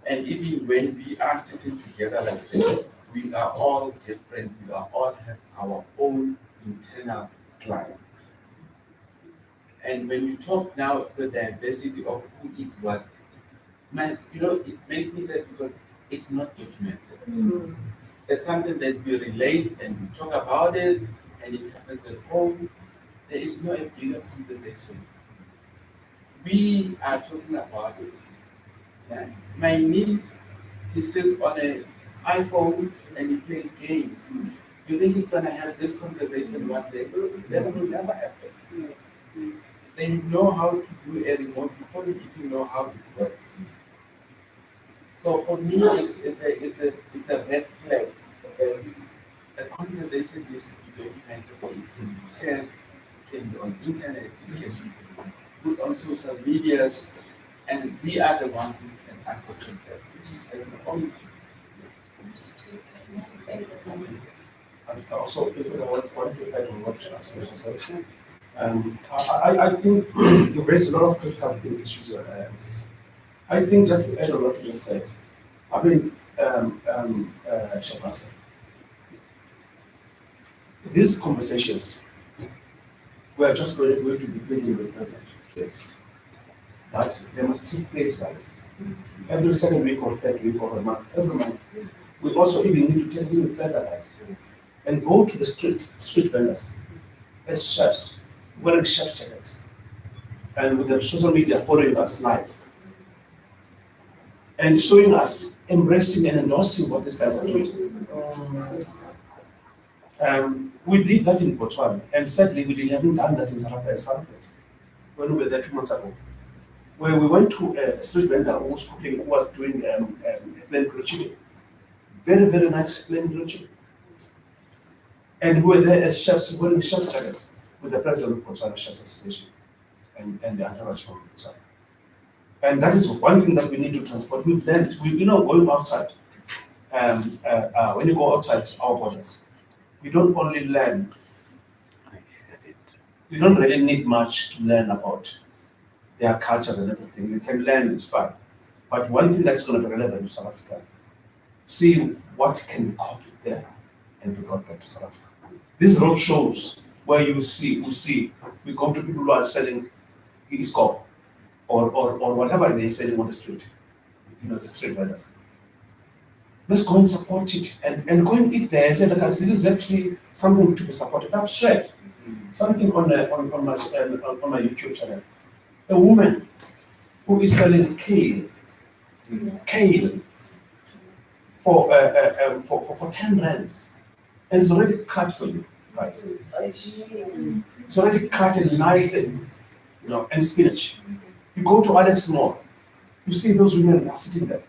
S3: And even when we are sitting together like this, we are all different. We are all have our own internal clients. And when you talk now the diversity of who eats what, it makes me sad because it's not documented. It's something that we relate and we talk about it, and it happens at home. There is no bigger conversation. We are talking about it. Yeah. My niece, he sits on an iPhone and he plays games. You think he's gonna have this conversation one day? That will never happen. They know how to do a remote before they even know how it works. So for me, it's a red flag. The conversation needs to be documented so it can be shared, it can be on internet, it can be put on social media, and we are the ones who can advocate that. This is the only
S5: I also think I want to add on what Anastasia said. I think you raised a lot of critical issues. I think just to add on what you just said, I mean, Chef Andile, these conversations we are just going to be building with president kids. But they must take place, guys. Every second week or third week or a month, every month. We also even need to take even further, guys, and go to the street vendors, as chefs, wearing chef jackets, and with the social media following us live, and showing us, embracing and endorsing what these guys are doing. We did that in Botswana, and sadly, we haven't done that in South Africa when we were there 2 months ago, where we went to a street vendor who was cooking, who was doing flame grilled chicken. Very, very nice flame grilled chicken. And we were there as chefs wearing chef jackets with the president of Botswana Chefs Association and the entourage from Botswana. And that is one thing that we need to transport. We've learned, going outside, when you go outside our borders, you don't only learn, you don't really need much to learn about their cultures and everything. You can learn, it's fine. But one thing that's going to be relevant to South Africa, see what can be copied there and be brought back to South Africa. These road shows where we go to people who are selling iskop or whatever they're selling on the street, the street vendors. Let's go and support it and go and eat there and say, guys, this is actually something to be supported. I've shared something on my YouTube channel. A woman who is selling kale for 10 rands, and it's already cut for you, guys. It's already cut and nice and spinach. You go to Alex Mall, you see those women are sitting there,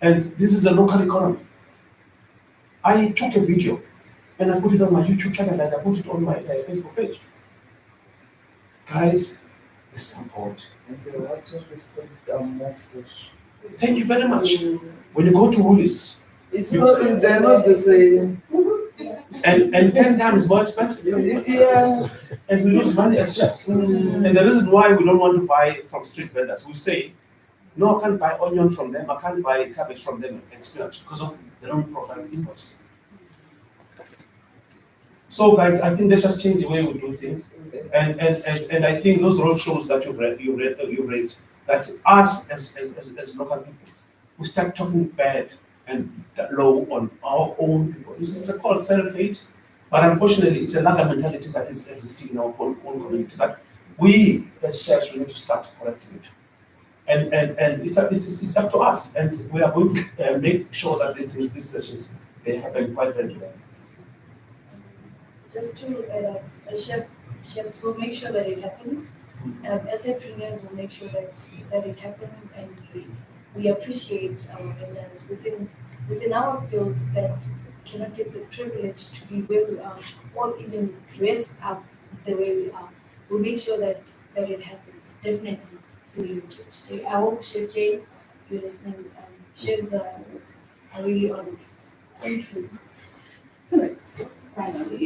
S5: and this is a local economy. I took a video and I put it on my YouTube channel and I put it on my Facebook page. Guys, the support.
S4: And the also the stuff are more fresh.
S5: Thank you very much. When you go to Woolies,
S4: They're not the same.
S5: and 10 times more expensive.
S4: Yeah.
S5: And we lose money as chefs. And the reason why we don't want to buy from street vendors, we say, no, I can't buy onion from them, I can't buy cabbage from them and spinach because they don't provide inputs. So guys, I think let's just change the way we do things. And I think those road shows that you raised, that us as local people, we start talking bad and low on our own people. This is called self-hate, but unfortunately it's a lack of mentality that is existing in our own community. But we as chefs, we need to start correcting it. And it's up to us, and we are going to make sure that these sessions, they happen quite regularly.
S2: Just to chefs will make sure that it happens. Entrepreneurs will make sure that it happens, and we appreciate our vendors within our field that cannot get the privilege to be where we are or even dressed up the way we are. We'll make sure that it happens, definitely through you today. I hope, Chef Jane, you're listening. Chefs are really honored. Thank you.
S7: Finally.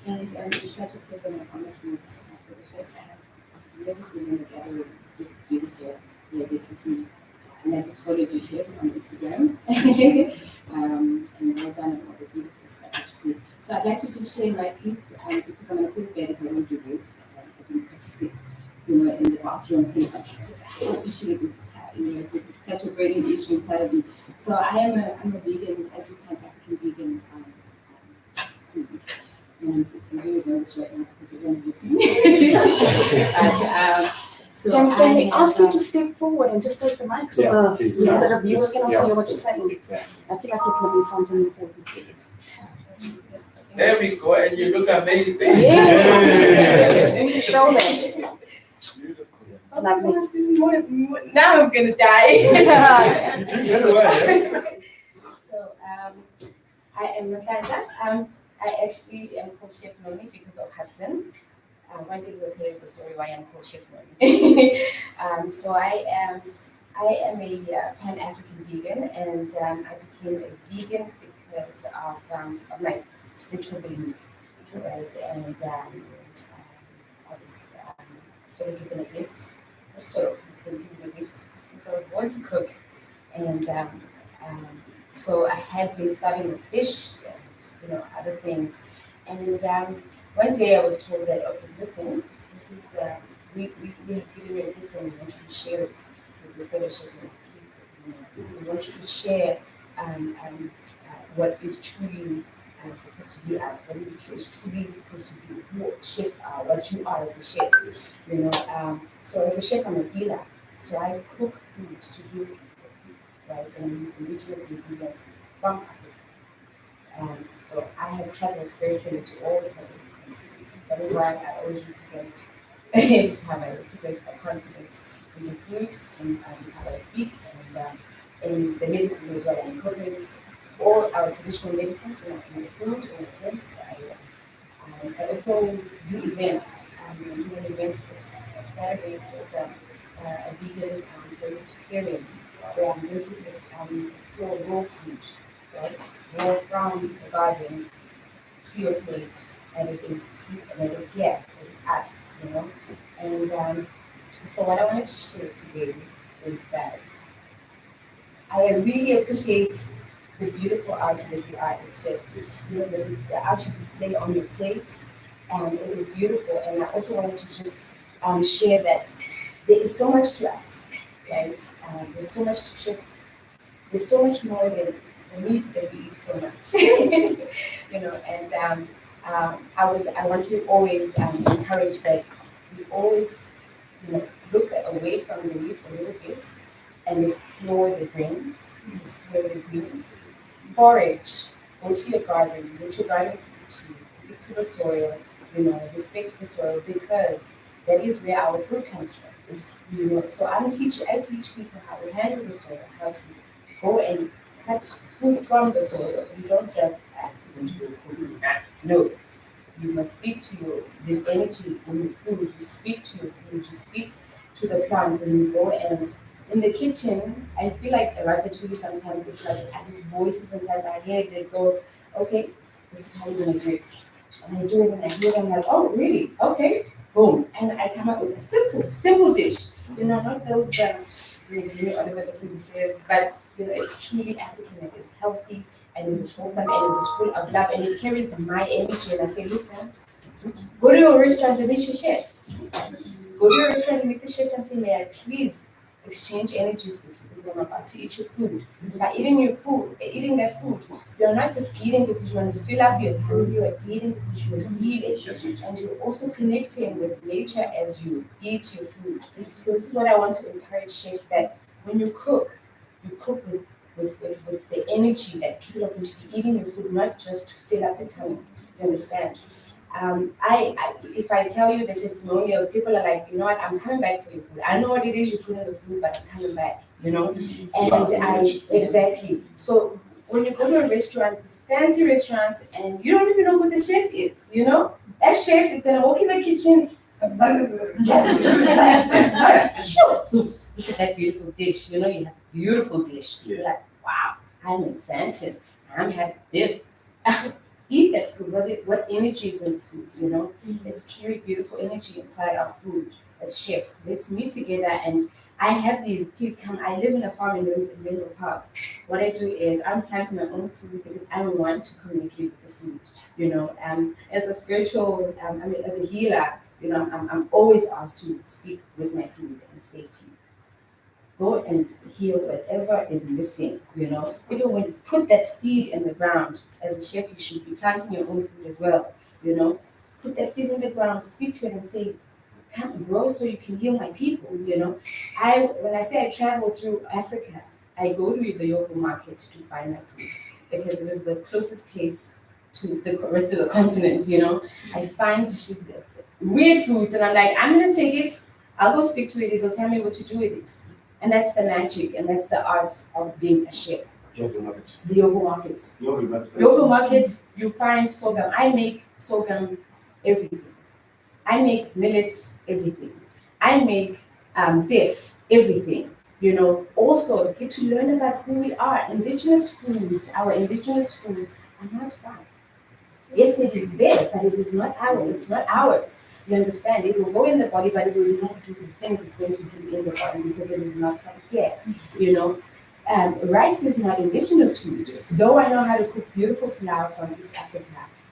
S7: And it's such a pleasure and honor to meet for the chefs. I have never been in a gallery with this beautiful lady to see. And I just followed your chef on Instagram. And well done on all the beautiful stuff that you did. So I'd like to just share my piece because I'm going to feel bad if I don't do this. I've been practicing, in the bathroom saying, I have to share this. It's such a great issue inside of me. So I'm a vegan, I do kind of African vegan food. And I'm very nervous right now because everyone's looking. But, so
S8: can we ask you to step forward and just take the mic so the viewers can also hear what you're saying?
S3: Exactly.
S8: I feel like it's going to be something important.
S3: There we go, and you look amazing.
S8: Yes. Show that.
S3: Beautiful.
S7: now I'm gonna die. So I am Matlanta. I actually am called Chef Noni because of Hudson. One day we'll tell you the story why I'm called Chef Noni. So I am a Pan-African vegan, and I became a vegan because of my spiritual belief, right? And I was sort of given a gift. Sort of been given a gift since I was born to cook, and So I had been studying with fish and other things. And one day I was told that, okay, listen, this is we have given you a gift and we want you to share it with your fellow chefs and people. We want you to share what is truly supposed to be us, what is truly supposed to be who chefs are, what you are as a chef.
S5: Yes.
S7: So as a chef, I'm a healer. So I cook food to heal people, right? And I use indigenous ingredients from Africa. So I have traveled spiritually to all the Pacific continents. That is why I always represent, every time I represent a continent in the food and how I speak and in the medicine as well. I incorporate all our traditional medicines in the food, in the drinks. I also do events. I'm doing an event this Saturday called a vegan heritage experience where I'm going to explore raw food, right? Raw from the garden to your plate, and it is true, and it is here, it is us, And so what I wanted to share today is that I really appreciate the beautiful art that you are as chefs. The art you display on your plate, and it is beautiful. And I also wanted to just share that there is so much to us, right? There's so much to chefs. There's so much more than the meat that we eat so much, And I want to always encourage that we always, look away from the meat a little bit and explore the grains, explore the greens, forage, go to your garden, let your garden speak to the soil, respect the soil, because that is where our food comes from. So I teach people how to handle the soil, how to go and cut food from the soil. You don't just add it into your food. No. You must speak to this energy in your food. You speak to your food. You speak to the plant, and you go and in the kitchen. I feel like a ratatouille sometimes. It's like these voices inside my head that go, "Okay, this is how you're gonna do it." And I do it, and I hear them like, "Oh, really? Okay, boom!" And I come up with a simple dish. Not those whatever the dish is, but it's truly African. It is healthy. And it is wholesome and it is full of love and it carries my energy. And I say, listen, go to your restaurant and meet your chef. Go to your restaurant and meet the chef and say, may I please exchange energies with you because I'm about to eat your food. By eating that food, you're not just eating because you want to fill up your tummy, you are eating because you're healing. And you're also connecting with nature as you eat your food. So this is what I want to encourage chefs, that when you cook with the energy that people are going to be eating your food, not just to fill up the tummy. You understand? If I tell you the testimonials, people are like, you know what, I'm coming back for your food. I know what it is you put in the food, but I'm coming back, And exactly. So when you go to a restaurant, these fancy restaurants, and you don't even know who the chef is, that chef is gonna walk in the kitchen. Sure. Look at that beautiful dish. You have a beautiful dish. You're like, wow, I'm enchanted. I'm having this. Eat that food. What energy is in the food, Let's carry beautiful energy inside our food as chefs. Let's meet together. And I have these, please come. I live in a farm in Lingo Park. What I do is I'm planting my own food because I want to communicate with the food, As a spiritual, as a healer, I'm always asked to speak with my food and say, please, go and heal whatever is missing, Even when you put that seed in the ground, as a chef, you should be planting your own food as well, Put that seed in the ground, speak to it and say, come grow so you can heal my people, When I say I travel through Africa, I go to the Yovo market to buy my food because it is the closest place to the rest of the continent, I find dishes, weird foods, and I'm like, I'm gonna take it, I'll go speak to it, it'll tell me what to do with it. And that's the magic, and that's the art of being a chef.
S5: Yovo market.
S7: The Yovo market. Yovo market, you find sorghum. I make sorghum everything. I make millet everything. I make diff everything. Also get to learn about who we are. Indigenous foods, our indigenous foods are not bad. Yes, it is there, but it is not ours. It's not ours. You understand? It will go in the body, but it will not do the things it's going to do in the body because it is not from here. Rice is not indigenous food. Though I know how to cook beautiful pilau from East Africa,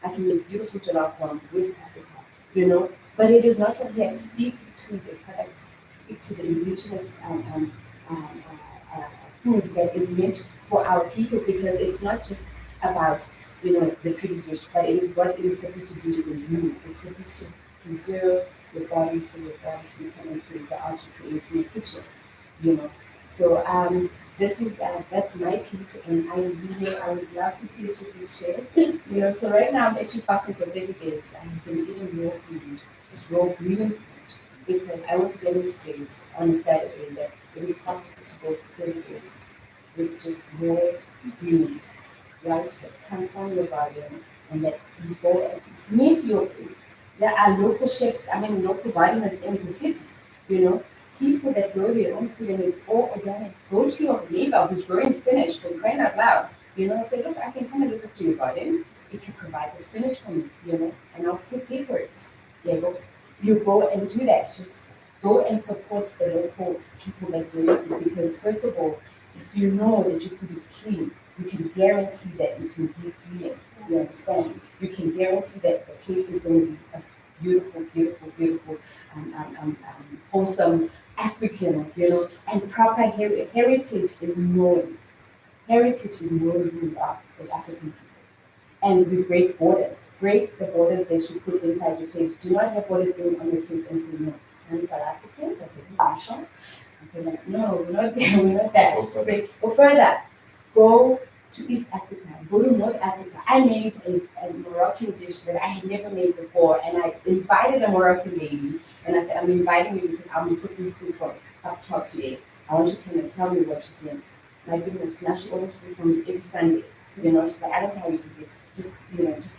S7: I can make beautiful jollof from West Africa, but it is not from here. Speak to the products, speak to the indigenous food that is meant for our people, because it's not just about, the pretty dish, but it is what it is supposed to do to you. It's supposed to preserve your body so your body can come and create the art you create in the kitchen, So this is that's my piece, and I would love to taste your food, chef. So right now I'm actually fasting for 30 days. I've been eating raw food, just raw green food, because I want to demonstrate on Saturday that it is possible to go for 30 days with just raw greens, right? That come from your garden, and that you go and meet your. There are local chefs, local gardeners in the city, people that grow their own food and it's all organic. Go to your neighbor who's growing spinach, for crying out loud, say, look, I can come and look after your garden if you provide the spinach for me, and I'll still pay for it. You go and do that. Just go and support the local people that grow your food, because first of all, if you know that your food is clean, you can guarantee that you can give healing. You understand? You can guarantee that the plate is going to be a beautiful, beautiful, beautiful, wholesome African, and proper heritage is known. Heritage is known who we are as African people. And we break borders. Break the borders that you put inside your plate. Do not have borders going on your plate and say, no, I'm South African, I'm sure. Okay, no, we're not there, we're not that. Go further. Go to East Africa, go to North Africa. I made a Moroccan dish that I had never made before, and I invited a Moroccan lady, and I said, I'm inviting you because I'll be cooking food from up top today. I want you to come and tell me what you think. My goodness, now she orders food from me every Sunday. She's like, I don't know how you do it. Just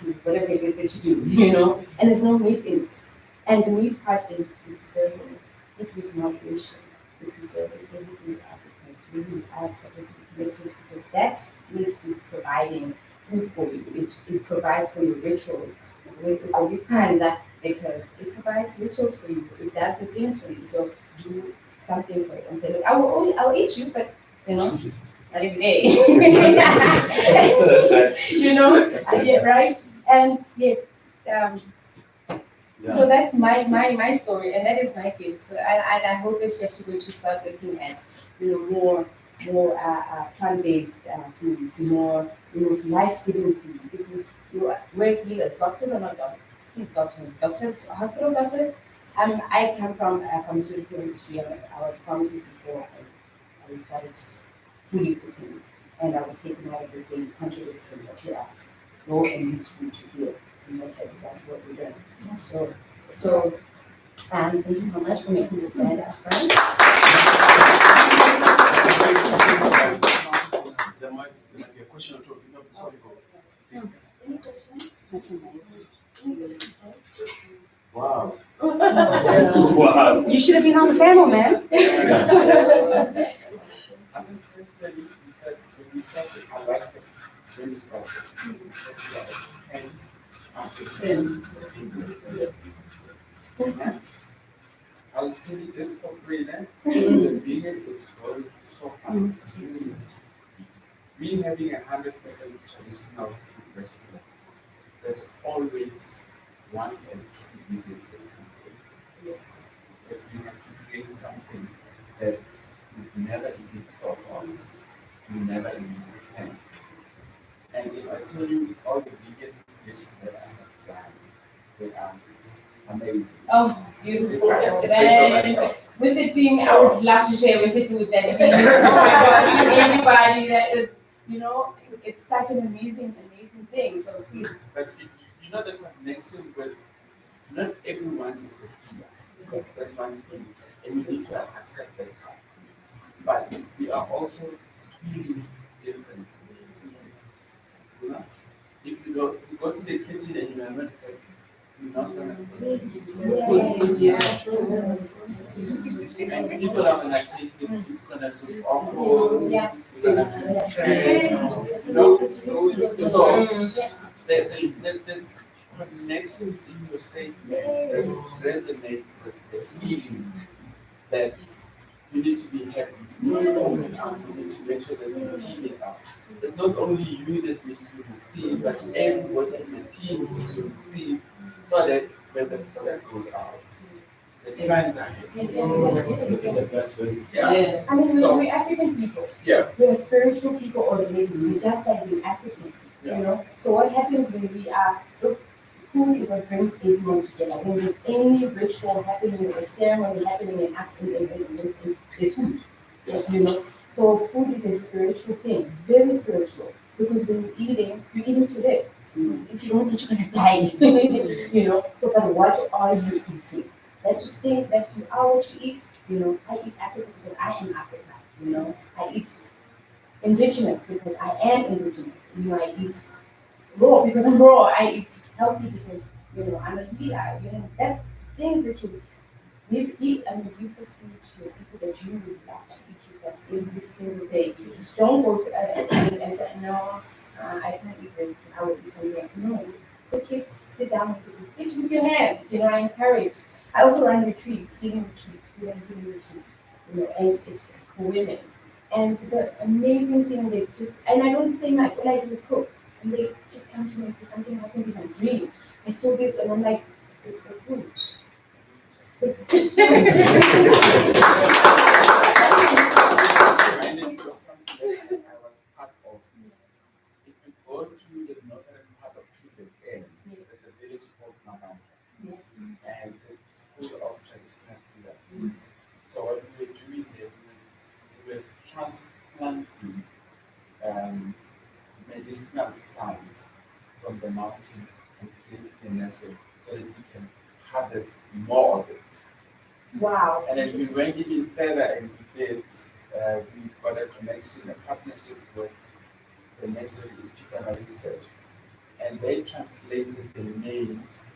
S7: do whatever it is that you do, and there's no meat in it. And the meat part is preserving it with moderation, preserving everything about it. We are supposed to be connected, because that meat is providing food for you. It provides for your rituals with this kind that, because it provides rituals for you. It does the things for you. So do something for it and say, look, I'll eat you, but not every day. Yeah, right? And yes, so that's my story, and that is my gift. So I hope as chefs are going to start looking at more plant-based foods, more life-giving food, because we're healers. Doctors are not doctors. Please, doctors, hospital doctors. I come from a pharmaceutical industry. I was a pharmacist before I started fully cooking, and I was taken out of the same contradicts and what you are. Go and use food to heal. And that's exactly what we're doing. So thank you so much for making this stand up.
S5: There might be a question or two. Before we go.
S7: Any questions?
S8: That's amazing.
S5: Wow.
S8: Wow. You should have been on the panel, man.
S3: Personally, you said when you started, I like it. When you started, and I'll tell you this for free, the vegan is growing so fast. Me having 100% traditional food restaurant, there's always one or two vegan that comes in. But you have to create something that you never even thought of, you never even planned. And if I tell you all the vegan dishes that I have done, they are amazing.
S7: Oh, beautiful.
S3: I have to say so myself.
S7: With the team, I would love to share a recipe with that team. Oh my gosh, everybody that is, it's such an amazing thing. So please.
S3: But you know the connection with, not everyone is a healer. That's one thing. And we need to accept that part. But we are also healing different ways. If you go to the kitchen and you are not happy, you're not going to produce and people are going to taste it, it's going to look awful, it's going to be so there's connections in your statement that resonate with the speaking that you need to be happy. You need to open up. You need to make sure that your team is up. It's not only you that needs to receive, but everybody in the team needs to receive, so that when the product goes out, the clients are happy.
S5: The best way.
S3: Yeah.
S2: I mean,
S3: So-
S2: we're African people.
S3: Yeah.
S2: We're spiritual people already. We're just like the African,
S3: Yeah.
S2: you know. So what happens when we are, look, food is what brings everyone together. When there's any ritual happening or ceremony happening in Africa, is food, you know. So food is a spiritual thing, very spiritual, because when you're eating to live. If you don't eat, you're gonna die, you know. So, but what are you eating? That you think that you are what you eat, you know. I eat African because I am African, you know. I eat indigenous because I am indigenous, you know. I eat raw because I'm raw. I eat healthy because, you know, I'm a leader, you know. That's things that you give this food to your people that you would love to eat yourself every single day. Just don't go and say, no, I can't eat this, I will eat something. No, cook it, sit down and cook it. Eat with your hands, you know. I encourage. I also run retreats, healing retreats, food and healing retreats, you know, and it's for women. And the amazing thing, and I don't say much, all I do is cook. And they just come to me and say, something happened in my dream. I saw this, and I'm like, it's the food. It's
S3: Reminded me of something that I was part of. If you go to the northern part of KZN, there's a village called Mabanta, and it's full of traditional pillars. So what we were doing there, we were transplanting medicinal plants from the mountains and creating a nursery so that we can harvest more of it.
S2: wow.
S3: And then we went even further and we got a connection, a partnership with the nursery in Pietermaritzburg. And they translated the names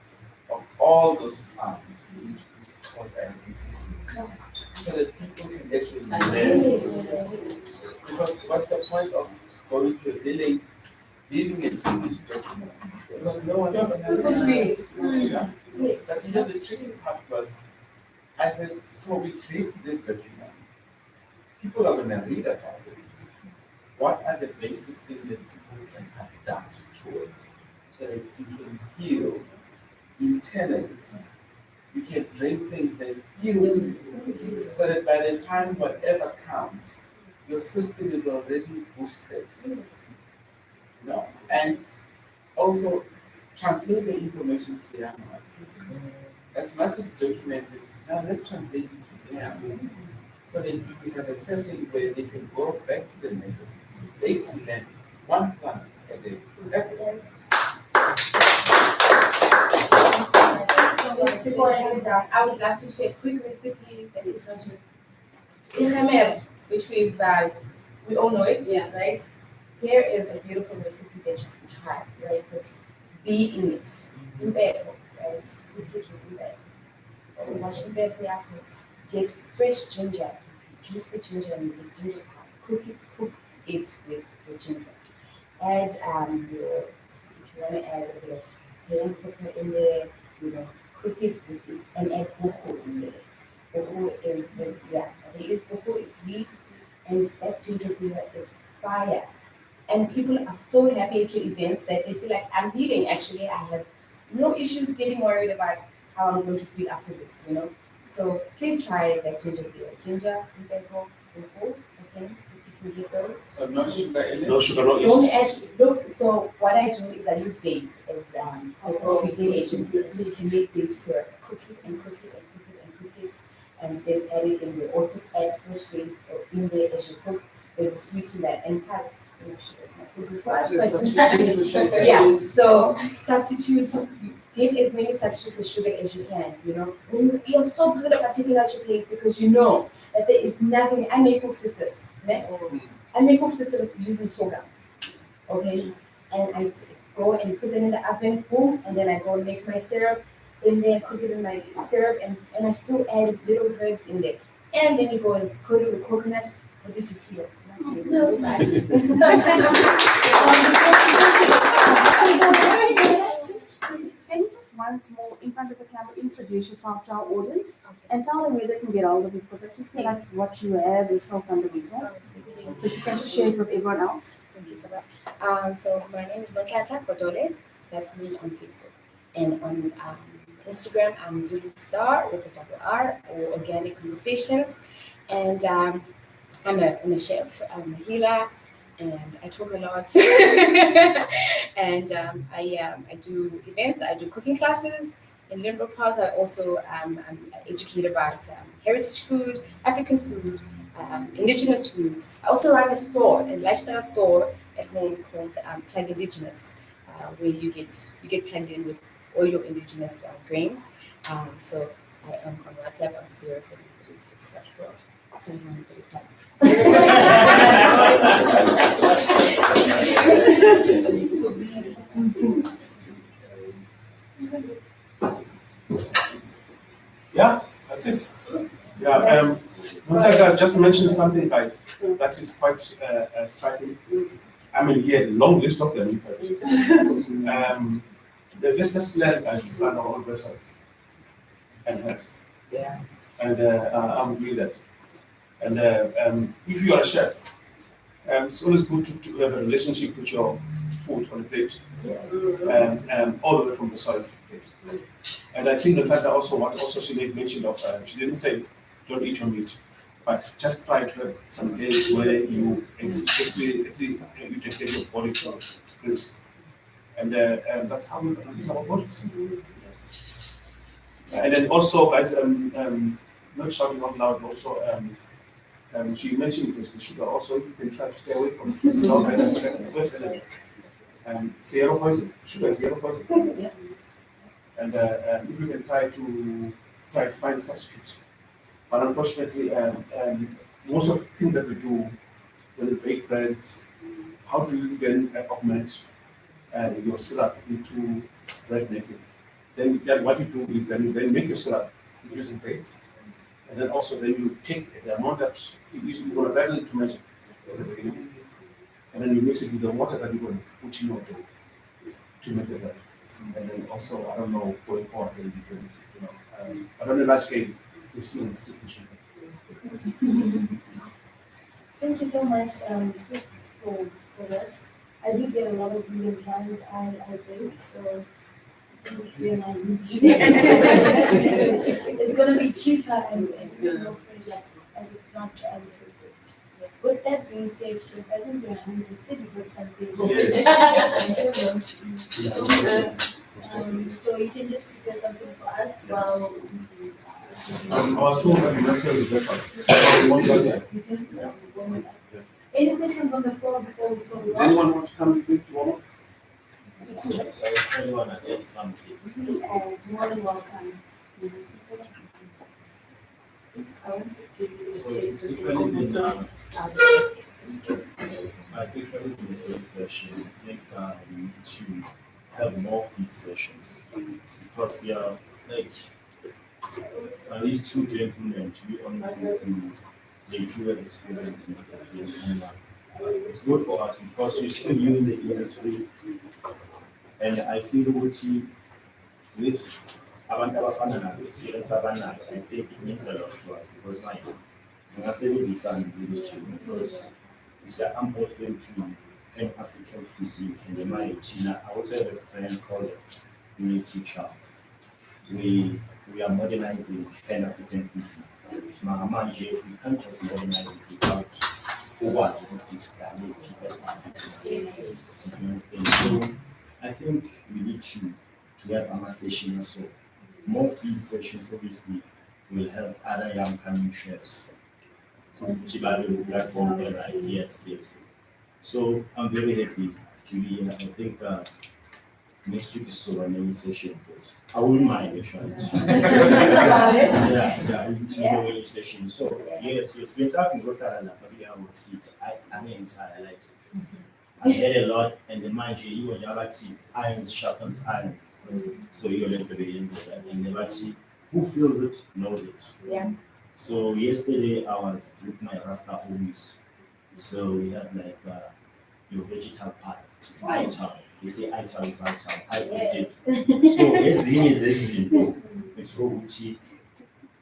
S3: of all those plants into isiXhosa and isiZulu, so that people can actually learn. Because what's the point of going to a village, leaving an English document? Because no one
S2: Yes.
S3: Yes. But you know, the tricky part was, I said, so we create this document. People are going to read about it. What are the basic things that people can adapt to it so that you can heal internally? You can drink things that heal you, so that by the time whatever comes, your system is already boosted. You know? And also translate the information to the young ones. As much as documented, now let's translate it to them. So that you have a session where they can go back to the message. They can learn one plant a day. That's it.
S2: Before I go down, I would love to share a quick recipe that is in Hamer, which we all know it, right? Here is a beautiful recipe that you can try, right? But be in it. In bed, right? Cook it in bed. Wash in bed, get fresh ginger, juice the ginger and the ginger powder. Cook it with ginger. Add your, if you want to add a bit of plain pepper in there, you know, cook it with it and add boho in there. Boho is this, there is boho, it's leaves, and that ginger beer is fire. And people are so happy at your events that they feel like, I'm healing. Actually, I have no issues getting worried about how I'm going to feel after this, you know. So please try that ginger beer. Ginger, boho, okay, if you can get those.
S3: So no sugar in it?
S5: No sugar, no
S2: Don't
S5: yeast.
S2: actually look. So what I do is I use dates as a sweetening agent, so you can make date syrup. Cook it and cook it and cook it and cook it, and then add it in there, or just add fresh dates in there as you cook. It will sweeten that and cut. You know, sugar is not so good for us, but yeah. So substitute. Get as many substitutes for sugar as you can. You know, when you feel so good about taking out your plate because you know that there is nothing. I make cook sisters. I make cook sisters using soda. Okay, and I go and put them in the oven, boom, and then I go and make my syrup in there, cook it in my syrup, and I still add little herbs in there. And then you go and coat it with coconut. What did you peel? No.
S8: Can you just once more in front of the camera introduce introduce yourself to our audience and tell them where they can get hold of you, because I just feel like what you have is so fundamental. So if you can just share it with everyone else.
S7: Thank you so much. So my name is Notata Kodole. That's me on Facebook. And on Instagram, I'm Zulu Star with a double R, or Organic Conversations. And I'm a chef, I'm a healer, and I talk a lot. And I do events, I do cooking classes in Limbo Park. I also I'm educated about heritage food, African food, indigenous foods. I also run a store, a lifestyle store at home called Plug Indigenous, where you get plugged in with all your indigenous grains. So I am on WhatsApp on 073654 2135.
S5: Yeah, that's it. Yeah, I just mentioned something, guys, that is quite striking. I mean, he had a long list of them, in fact. Let's just learn and plan our own restaurants and herbs.
S4: Yeah.
S5: And I'm doing that. And if you are a chef, it's always good to have a relationship with your food on the plate, all the way from the soil to the plate. And I think the fact that also what also she made mention of, she didn't say don't eat your meat, but just try to have some days where you actually you take your body to place. And that's how we eat our bodies. And then also, guys, not shouting out loud, also, she mentioned the sugar also, you can try to stay away from it. It's not zero poison. Sugar is zero poison.
S7: Yeah.
S5: And if we can try to find substitutes. But unfortunately, most of the things that we do, when we bake breads, how do you then augment your syrup into bread making? Then what you do is then you make your syrup using dates. And then also then you take the amount that you usually want to measure at the beginning. And then you mix it with the water that you're going to put in your dough to make the bread. And then also, I don't know, going forward, then you can, but on a large scale, you still stick to sugar.
S2: Thank you so much for that. I do get a lot of vegan clients I bake, so I think we might need to. It's going to be cheaper and more friendly as it's not processed. With that being said, Chef, I think we're hungry. Said you got something. So you can just prepare something for us while.
S5: Our school has breakfast.
S2: Any questions on the floor before we close?
S5: Does anyone want to come with me to warm up?
S9: Sorry, anyone attend something?
S2: Please, more than welcome.
S1: I want to give you a
S9: So
S1: taste of
S9: it's
S1: the
S9: usually been,
S1: tomatoes.
S9: it's usually been a session. I think we need to have more of these sessions because we are like at least two gentlemen, to be honest with you, they do have experience in it. And it's good for us because we're still new in the industry, and I feel with abantu abafana nabo experience abanayo, I think it means a lot to us because like singasebenzisana because it's an important to Pan-African cuisine and the China. I also have a friend called Unity Child. We are modernizing Pan-African cuisine. Mahamanje, we can't just modernize it without what this guy. So I think we need to have a session also. More of these sessions obviously will help other young coming chefs to develop platform there, right? Yes. So I'm very happy to be here. I think next week is so an session first. I wouldn't mind actually. Yeah, any session. So yes, we're talking about that, but I will see it. I mean inside I like it. I heard a lot, and the mind you were Javati, irons sharpens iron. So you're like the inside, and the Vati, who feels it knows it.
S7: Yeah.
S9: So yesterday I was with my Rasta homies. So we have like your vegetal pie. It's ital. You say ital is vital. I eat it. So as in, it's ukuthi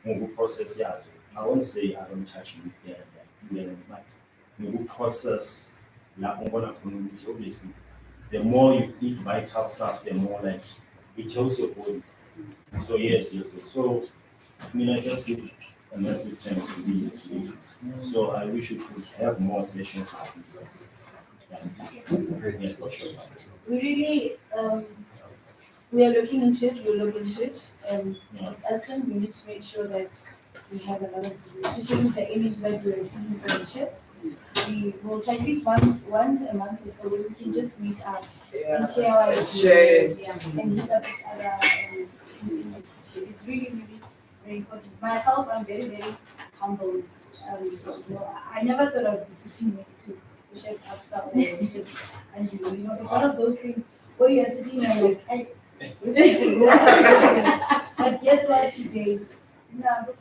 S9: ngoku-process yazo. I won't say I don't touch meat there and there, but ngoku-process lapho ngibona khona ukuthi obviously the more you eat vital stuff, the more like it helps your body. So yes. So I mean, I just give a massive thanks to be here. So I wish you could have more sessions like this. Yeah, for sure.
S2: We really, we are looking into it, we'll look into it.
S9: Yeah.
S2: With Edson, we need to make sure that we have a lot of, especially with the image that we are seeing from the chefs. We will try at least once a month or so, we can just meet up and share our ideas, and meet up each other. It's really, really very important. Myself, I'm very, very humbled. I never thought of sitting next to the chef Absa or the chef, and it's one of those things where you're sitting there like, hey, but guess what today? No,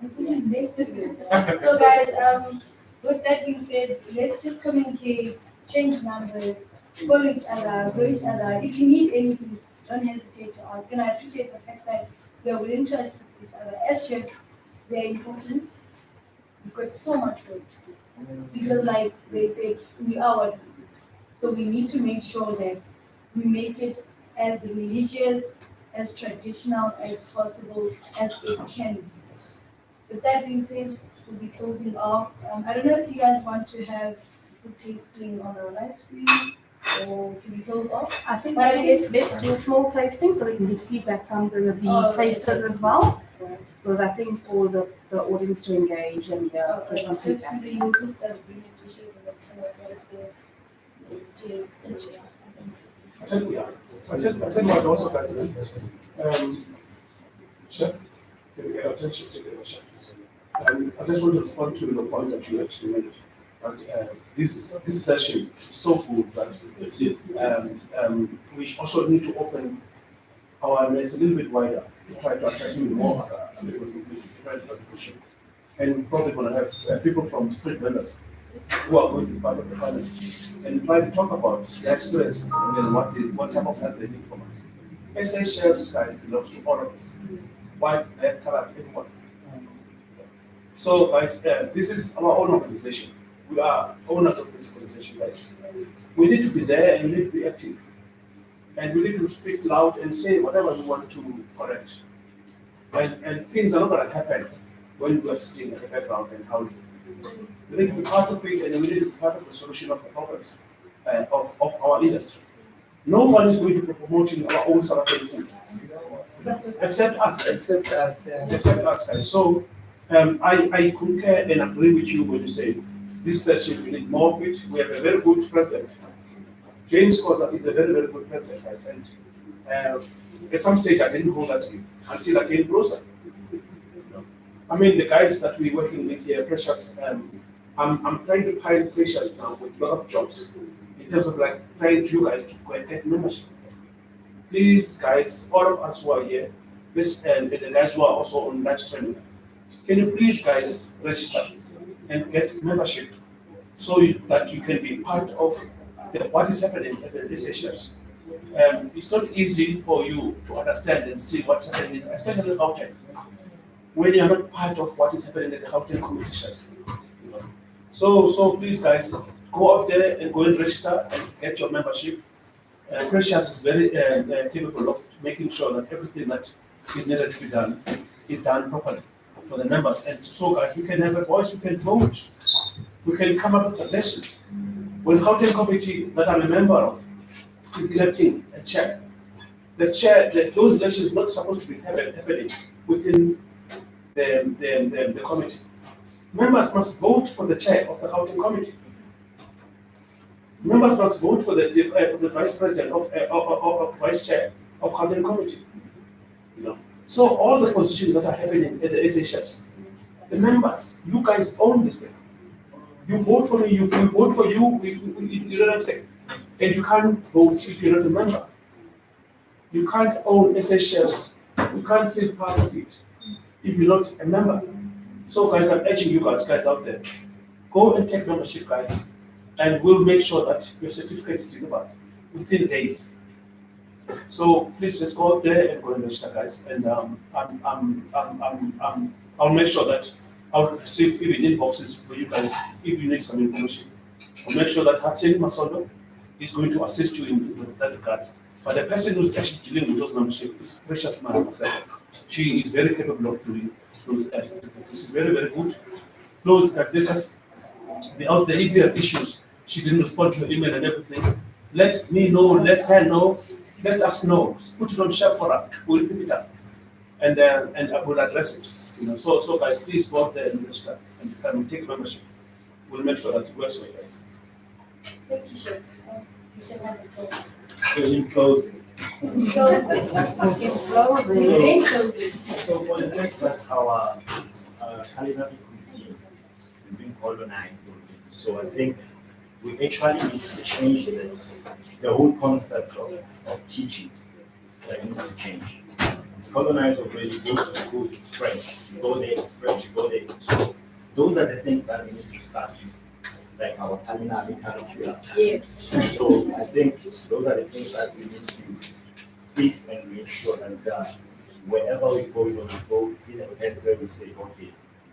S2: I'm sitting next to you. So guys, with that being said, let's just communicate, change numbers, follow each other, grow each other. If you need anything, don't hesitate to ask. And I appreciate the fact that we are willing to assist each other. As chefs, we are important. We've got so much work to do. Because like they say, we are what we eat. So we need to make sure that we make it as religious, as traditional as possible as it can be. With that being said, we'll be closing off. I don't know if you guys want to have food tasting on our live stream, or can we close off?
S8: I think
S2: But
S8: let's do a small tasting so we can get feedback from the tasters as well. Because I think for the audience to engage and get some
S2: So
S8: feedback.
S2: Susie, you'll just bring the dishes and tell us what is this taste.
S5: I tell you what also guys, Chef, can we get attention to the chef? I just want to respond to the point that you actually made. But this session is so good that we also need to open our net a little bit wider to try to attract more different education. And probably going to have people from street vendors who are going to be part of the panel and try to talk about their experiences and then what type of help they need from us. SA chefs, guys, belongs to all of us. White, black, colored, everyone. So, guys, this is our own organization. We are owners of this organization, guys. We need to be there and we need to be active. And we need to speak loud and say whatever we want to correct. And things are not going to happen when we are sitting at the background and howling. We need to be part of it, and we need to be part of the solution of the problems of our industry. No one is going to be promoting our own South African food, except us.
S4: Except us, yeah.
S5: Except us. And so I concur and agree with you when you say this session we need more of it. We have a very good president. James Koza is a very, very good president, guys. And at some stage I didn't hold that to him until I came closer. I mean, the guys that we're working with here, Precious, I'm trying to find Precious now with a lot of jobs in terms of like trying to you guys to go and get membership. Please, guys, all of us who are here, and the guys who are also on live streaming, can you please, guys, register and get membership so that you can be part of what is happening at the SHFs. It's not easy for you to understand and see what's happening, especially in Gauteng, when you're not part of what is happening at the Gauteng competitions. So please, guys, go out there and go and register and get your membership. Precious is very capable of making sure that everything that is needed to be done is done properly for the members. And so, guys, we can have a voice, we can vote, we can come up with suggestions. When Gauteng committee that I'm a member of is electing a chair, the chair, those elections not supposed to be happening within the committee. Members must vote for the chair of the Gauteng committee. Members must vote for the vice president of vice chair of Gauteng committee. So all the positions that are happening at the SHFs, the members, you guys own this thing. You vote for me, you vote for you, you know what I'm saying? And you can't vote if you're not a member. You can't own SHFs, you can't feel part of it if you're not a member. So guys, I'm urging you guys out there, go and take membership, guys, and we'll make sure that your certificate is delivered within days. So please just go out there and go and register, guys. And I'll make sure that I'll receive even inboxes for you guys if you need some information. I'll make sure that Hassan Masondo is going to assist you in that regard. But the person who's actually dealing with those membership is Precious Man herself. She is very capable of doing those activities. This is very, very good. Those activities, if you have issues, she didn't respond to your email and everything. Let me know, let her know, let us know. Put it on Chef for her. We'll pick it up. And I will address it. So guys, please go out there and register and take membership. We'll make sure that it works for you guys.
S2: Thank you, Chef. You still have the floor.
S9: So in closing,
S2: So
S9: for the fact that our culinary cuisine is being colonized, so I think we actually need to change the whole concept of teaching. That needs to change. It's colonized already. You go to school, it's French. You go there, it's French. You go there, it's so. Those are the things that we need to start with, like our culinary curriculum.
S2: yes.
S9: So I think those are the things that we need to fix and make sure that wherever we go, see the head where we say, okay,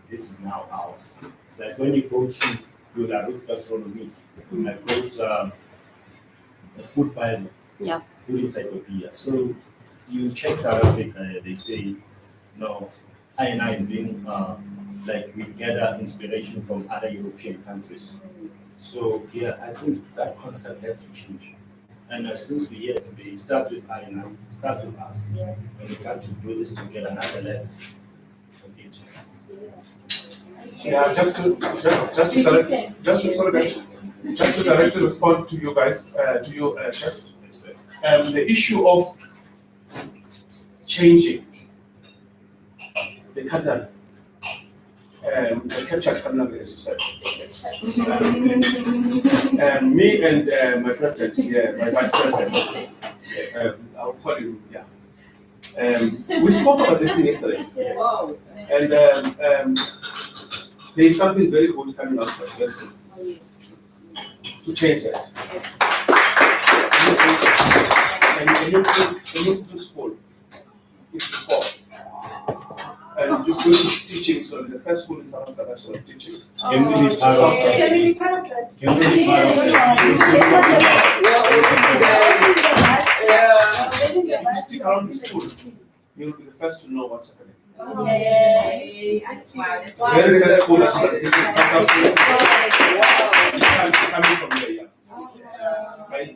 S9: this is now ours. Like when you go to Belarus gastronomy, I go the food Bible, food encyclopedia. So you check South Africa, they say, no, I is being like we gather inspiration from other European countries. So yeah, I think that concept has to change. And since we're here today, it starts with INI, it starts with us.
S2: Yes.
S9: And we got to do this together, nonetheless.
S5: Yeah, just to directly respond to you guys, to you, Chef. The issue of changing the cardinal, the captured cardinal, as you said. Me and my president, my vice president, I'll call him, we spoke about this thing yesterday.
S2: Wow.
S5: And there is something very good coming out of us very soon to change that. And the new school is before. And just going to teaching, so the first school in South Africa that's going to teaching.
S9: Can we be part of that?
S2: Can we be part of that?
S9: Can we be part of
S5: If you stick around the school, you'll be the first to know what's happening.
S2: Yay.
S5: Very first school is going to teach South Africa. Coming from there,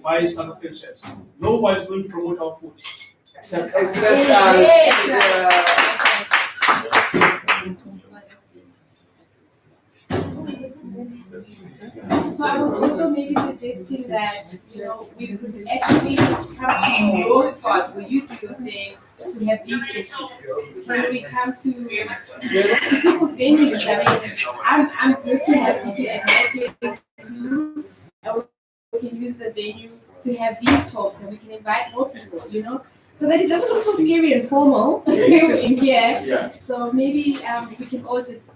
S5: by South African chefs. Nobody's going to promote our food except us.
S6: So I was also maybe suggesting that, we could actually come to your spot where you do your thing to have these sessions. When we come to people's venues, I'm good to have people at my place too. And we can use the venue to have these talks and we can invite more people, so that it doesn't look so scary and formal in here.
S5: Yeah.
S6: So maybe we can all just,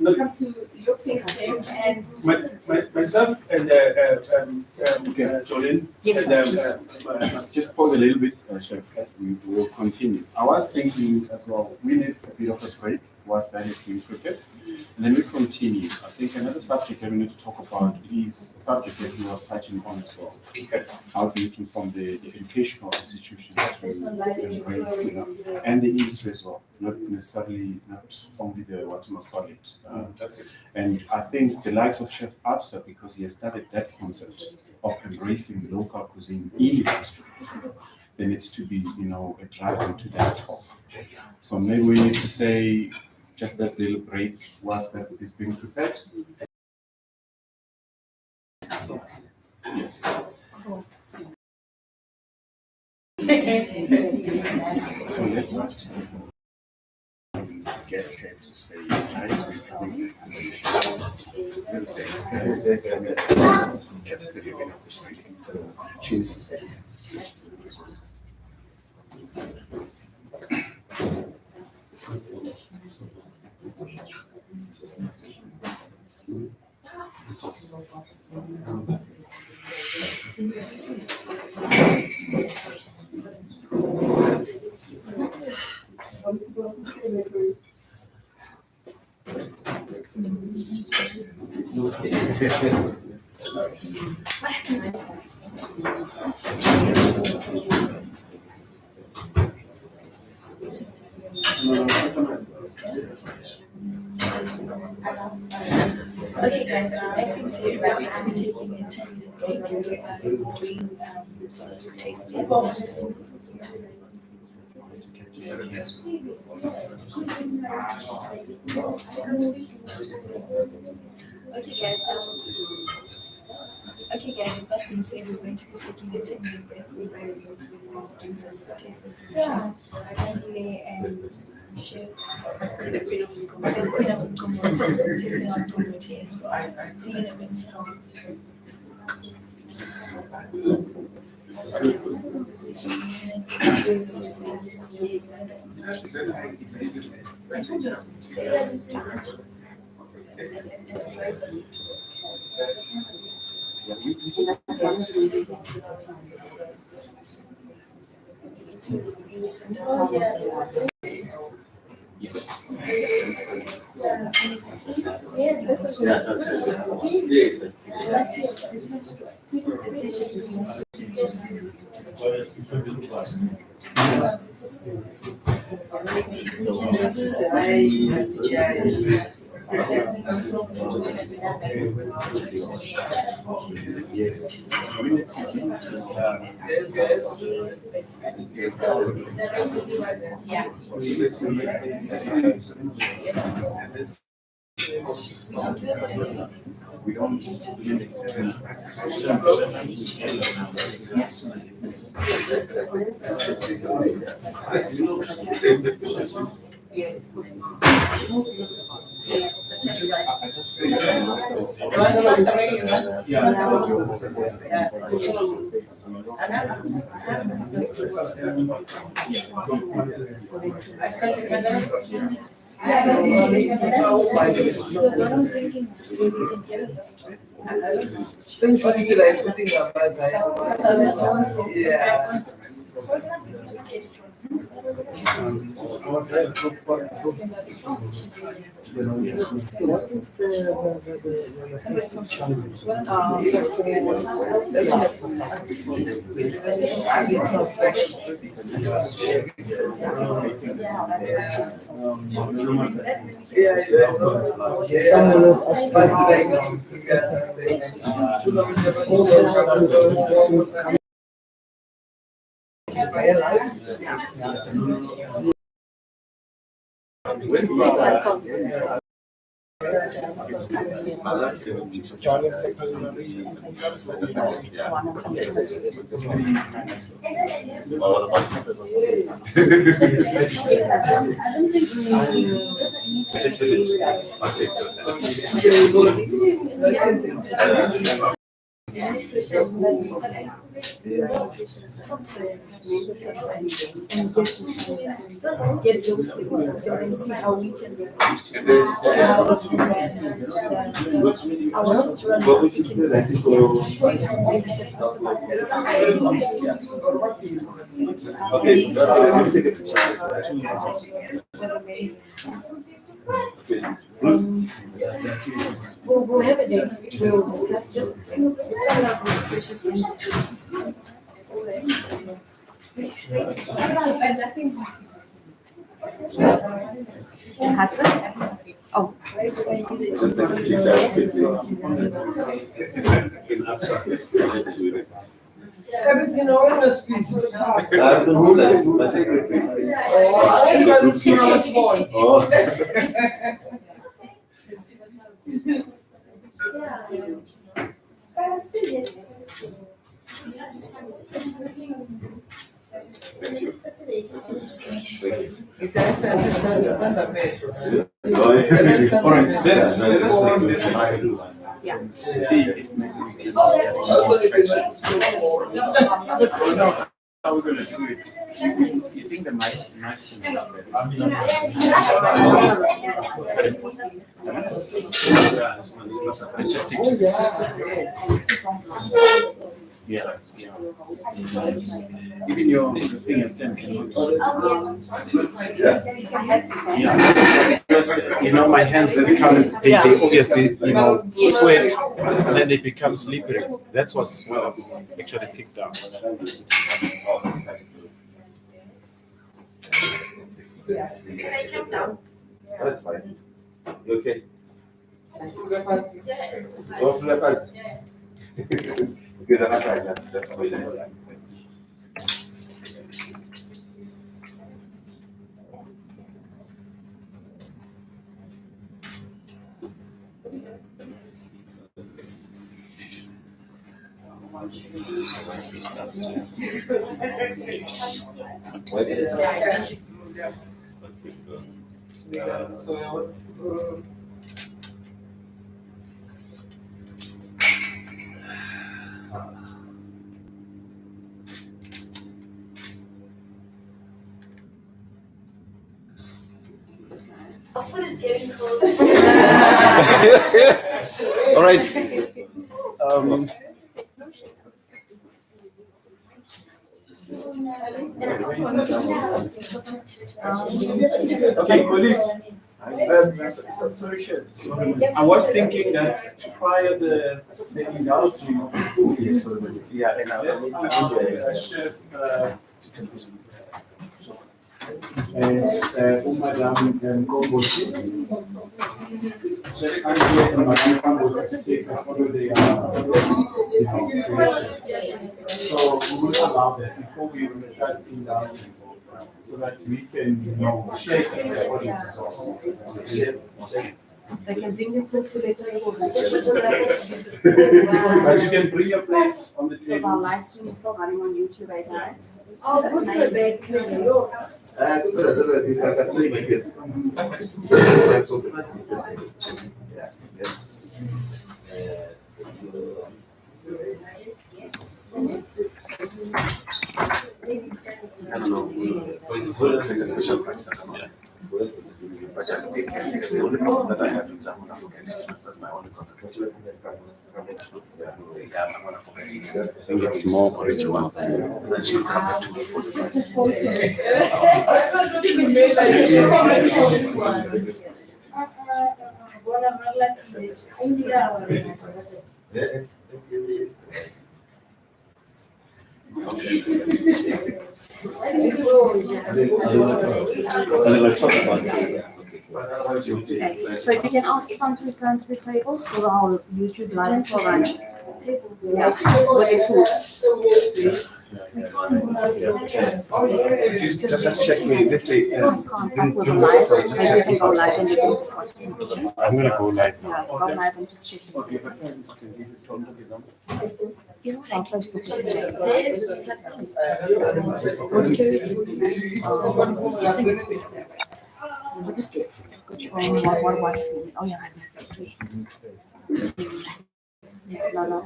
S6: come to your place, Chef, and
S5: Myself and Jolene.
S10: Yes, just pause a little bit, Chef. We will continue. I was thinking as well, we need a bit of a break whilst that is being prepared. And then we continue. I think another subject that we need to talk about is a subject that he was touching on as well. How do you transform the educational institutions to embrace, and the industry as well, not only the what you call it.
S5: That's it.
S10: And I think the likes of Chef Absa, because he has started that concept of embracing local cuisine in the industry, there needs to be, a drive into that talk. So maybe we need to say just that little break whilst that is being prepared. Yes. So let us get her to say nice and coming. We'll say just to give it chance to say.
S2: Okay, guys, so like we said, we're going to be taking a 10-minute break doing sort of tasting. Okay, guys, with that being said, we're going to be taking a 10-minute break. We're going to be doing some tasting from Chef Andile and Chef the Queen of Nkomo, tasting our Nkomo as well. See you in a bit.
S10: We don't limit I just feel
S4: Since when you like putting a buzz, yeah.
S2: Get those things and see how we can I want us to run was amazing. We'll have a day. We'll discuss just find out what precious
S8: Oh.
S4: Everything on the speech.
S3: I don't know that.
S4: Oh, I got this when I was small.
S3: Oh.
S10: All right, let's fix this in my do.
S8: Yeah.
S10: See if maybe we can. How we're gonna do it? You think the nice thing is let's just stick to this. Yeah. Even your thing is 10 can. Yeah. because my hands become they obviously sweat and then they become slippery. That's what's what I've actually picked up.
S1: Can I come down?
S3: That's fine. You okay? Go for the party. Because I'm not like that. That's why you know that.
S1: Our food is getting cold.
S10: All right. Okay, colleagues. Sorry, Chef. I was thinking that prior the indulging, yes, yeah, and Chef and Madam Kombosi. Chef Andile and Madam Kombosi take us through the so we will allow that before we start indulging, so that we can share the audience.
S8: They can bring the food to the table.
S10: But you can bring your plates on the
S8: Because our
S10: table.
S8: live stream is still running on YouTube right now.
S1: Oh, go to the bed.
S10: I don't know. It's like a special price for them, yeah. But the only problem that I have is I'm gonna forget it. That's my only problem. Yeah, I'm gonna forget it. I think it's more original. And then she'll come back to me for the price.
S8: Okay, so you can ask if I'm to come to the tables for our YouTube live for running. Yeah, with the food.
S10: Just check me. Let's say
S8: I can't come with the live, maybe you can go live and you can watch the pictures.
S10: I'm gonna go live now.
S8: Yeah, go live and just check it.
S10: Okay, but can give it to them.
S8: You know, our Facebook is there. What is it? What's it? Oh, yeah, I'm happy. No, no.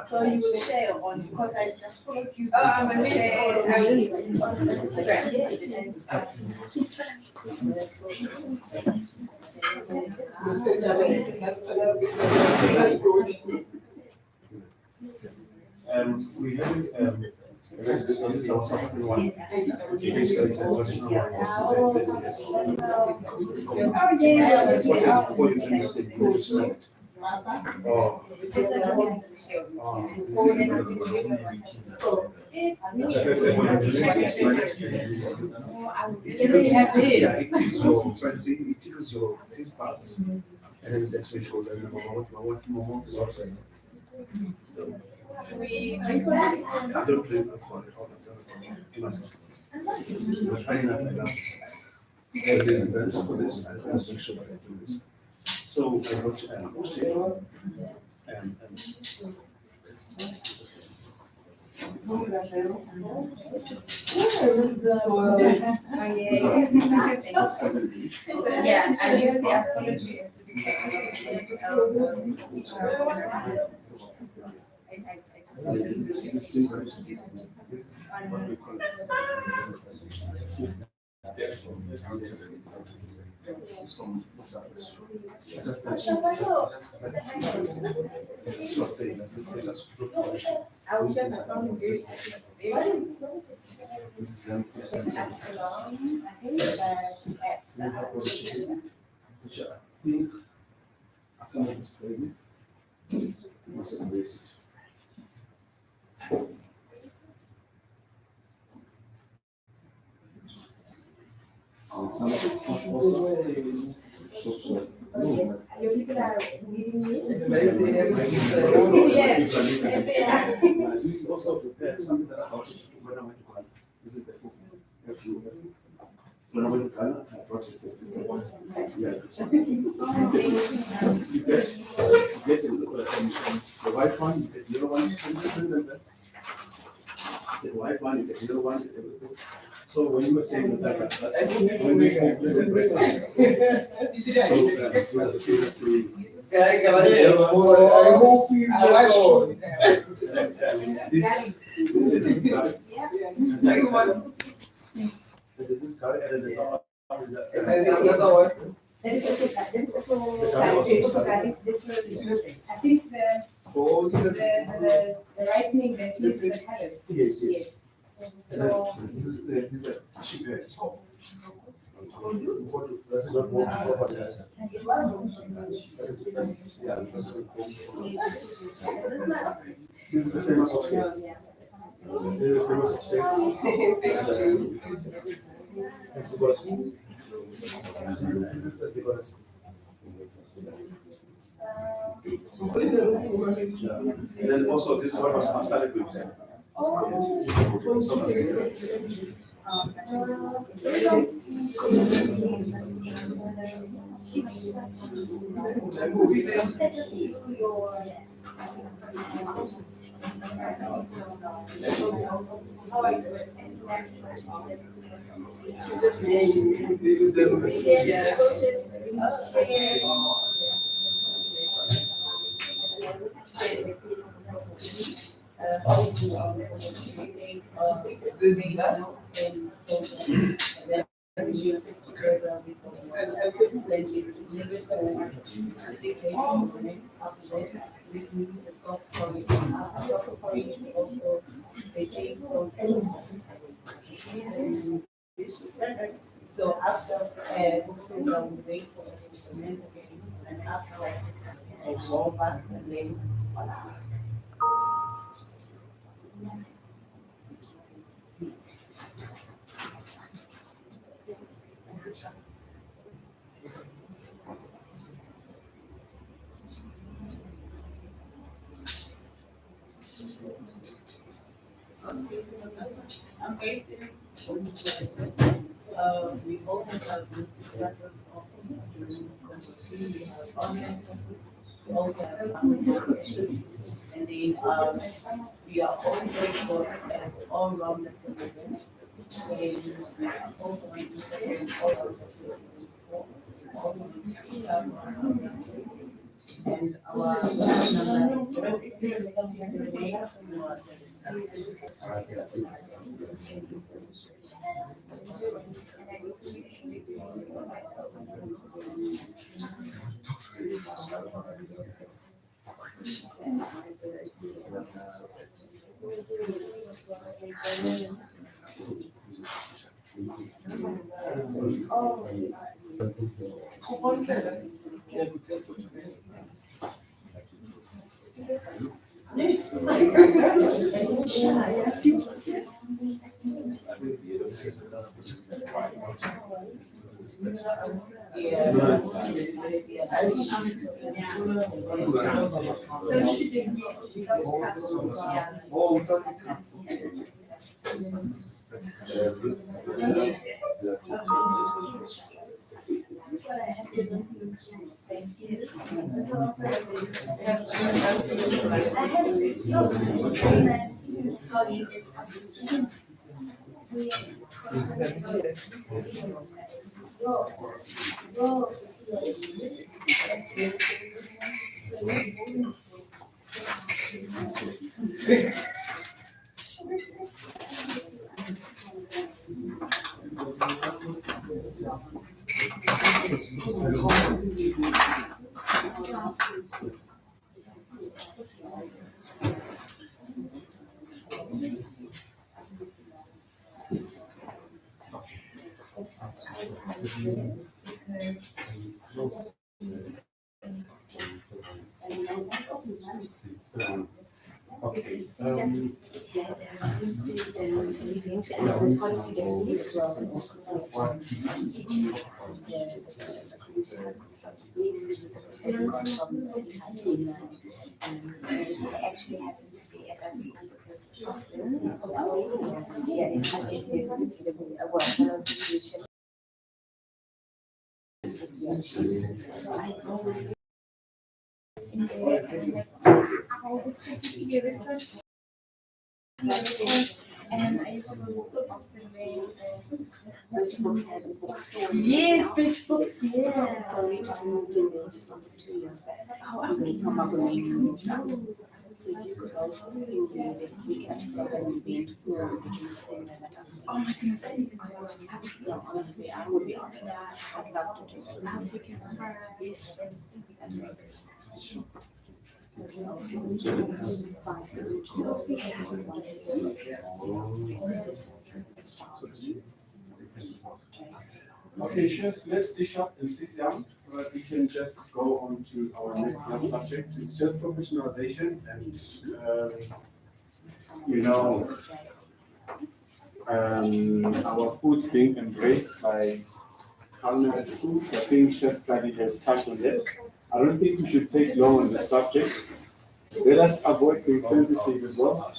S1: So you will share on, because I just followed you. Oh, I'm going to share.
S5: We have this is our second one. Okay, basically it's an original one. It is your taste buds.
S11: And then that's when she goes, what is also.
S6: We drink already.
S11: I don't drink alcohol at all. Too much. But funny enough, I love this. For these events, for this, I always make sure that I do this. So I watch Australia and
S6: Yeah, I use the apology as
S1: Our chef is from very
S6: your people are meeting me.
S11: Yes. This is also something that I brought when I went to Ghana. This is the food. When I went to Ghana, I brought it. Yeah, this one. You get the white one, you get the yellow one, the white one, you get the yellow one, you get everything. So when you were saying that, when we present breakfast, this is curry, and there's another one.
S6: That is also garlic. I think the ripening that is the colors.
S11: Yes.
S6: So
S11: This is a sheep head. That is not what it is. This is the famous oxtail. This is the famous oxtail. This is the cigarettes. And then also this is what was started with.
S1: So after organizing and after I go back and then I'm based in we also have this classes of we have online classes, we also have sessions, and then we are all very good as all round the events. And we are also making certain all sorts of things. Also, and our the best experience is in the day.
S10: Okay.
S7: I actually happened to be at that school because Austin was waiting. Yeah, it's like well, when I was visiting. So I go in there and all this used to be a restaurant. And I used to go to Austin where books had a bookstore. Yes, big books, yeah. So we just moved in there just over 2 years back. Oh, I'm from Maboneng. So you could also think we can go and be for the Jews thing and that. Oh my goodness, no, honestly, I would be honored. I'd love to do it. I'll take care of her. Yes, absolutely.
S10: Okay, Chef, let's dish up and sit down so that we can just go on to our next subject. It's just professionalization and, our food's being embraced by culinary schools. I think Chef Daddy has touched on that. I don't think we should take long on the subject. Let us avoid being sensitive as well.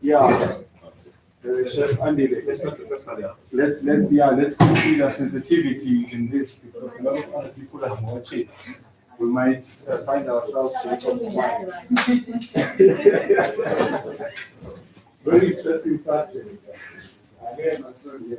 S10: Yeah. Chef Andile, let's consider sensitivity in this because a lot of other people are watching. We might find ourselves compromised. Very interesting subject. Again, I'm sorry.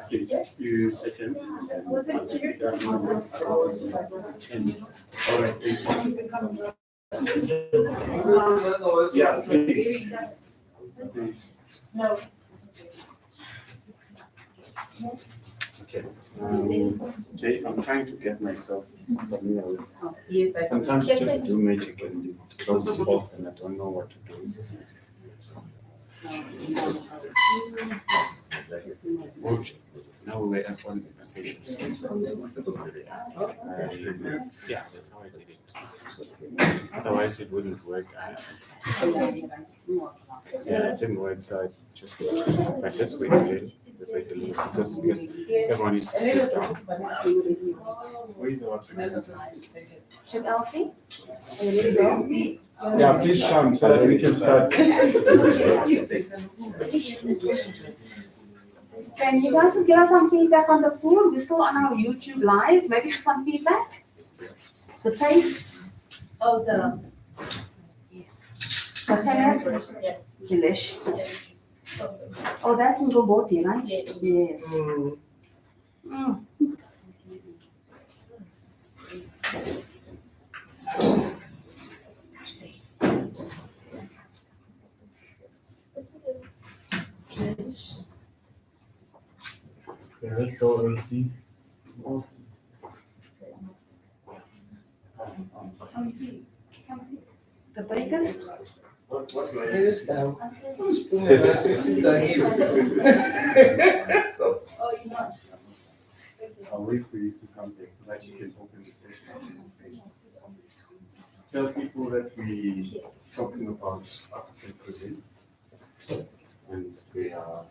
S10: Okay, just a few seconds. All right. Yeah, please. Please.
S2: No.
S10: Okay. Jay, I'm trying to get myself familiar with.
S1: Yes, I
S10: Sometimes just do magic and it closes off and I don't know what to do. Now we're at one conversation. Yeah, that's how I did it. Otherwise, it wouldn't work. Yeah, it didn't work, so I just but let's wait a little. Let's wait a little because everyone needs to sit down. Where is our presenter?
S8: Chef Elsie, are you ready to go?
S10: Yeah, please come so that we can start.
S8: Can you guys just give us some feedback on the food? We're still on our YouTube live. Maybe some feedback. The taste.
S2: Oh, the.
S8: Yes. The color.
S2: Yeah.
S8: Delish.
S2: Yes.
S8: Oh, that's in Goboti, right?
S2: Yes.
S8: Yes. Mm.
S9: Okay, let's go and see.
S8: The biggest.
S4: Yes, now. Spoon and assistant are here.
S2: Oh, you know.
S10: I'll wait for you to come back so that you can open the session. tell people that we talking about African cuisine. And we are